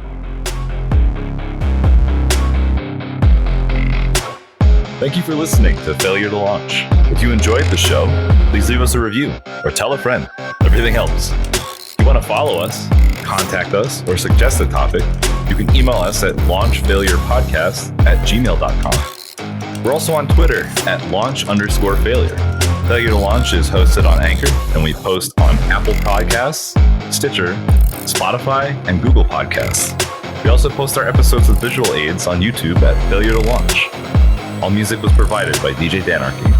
Thank you for listening to Failure to Launch. If you enjoyed the show, please leave us a review or tell a friend. Everything helps. If you want to follow us, contact us, or suggest a topic, you can email us at launchfailurepodcast@gmail.com. We're also on Twitter at launch_failure. Failure to Launch is hosted on Anchor, and we post on Apple Podcasts, Stitcher, Spotify, and Google Podcasts. We also post our episodes with visual aids on YouTube at Failure to Launch. All music was provided by DJ Danarchy.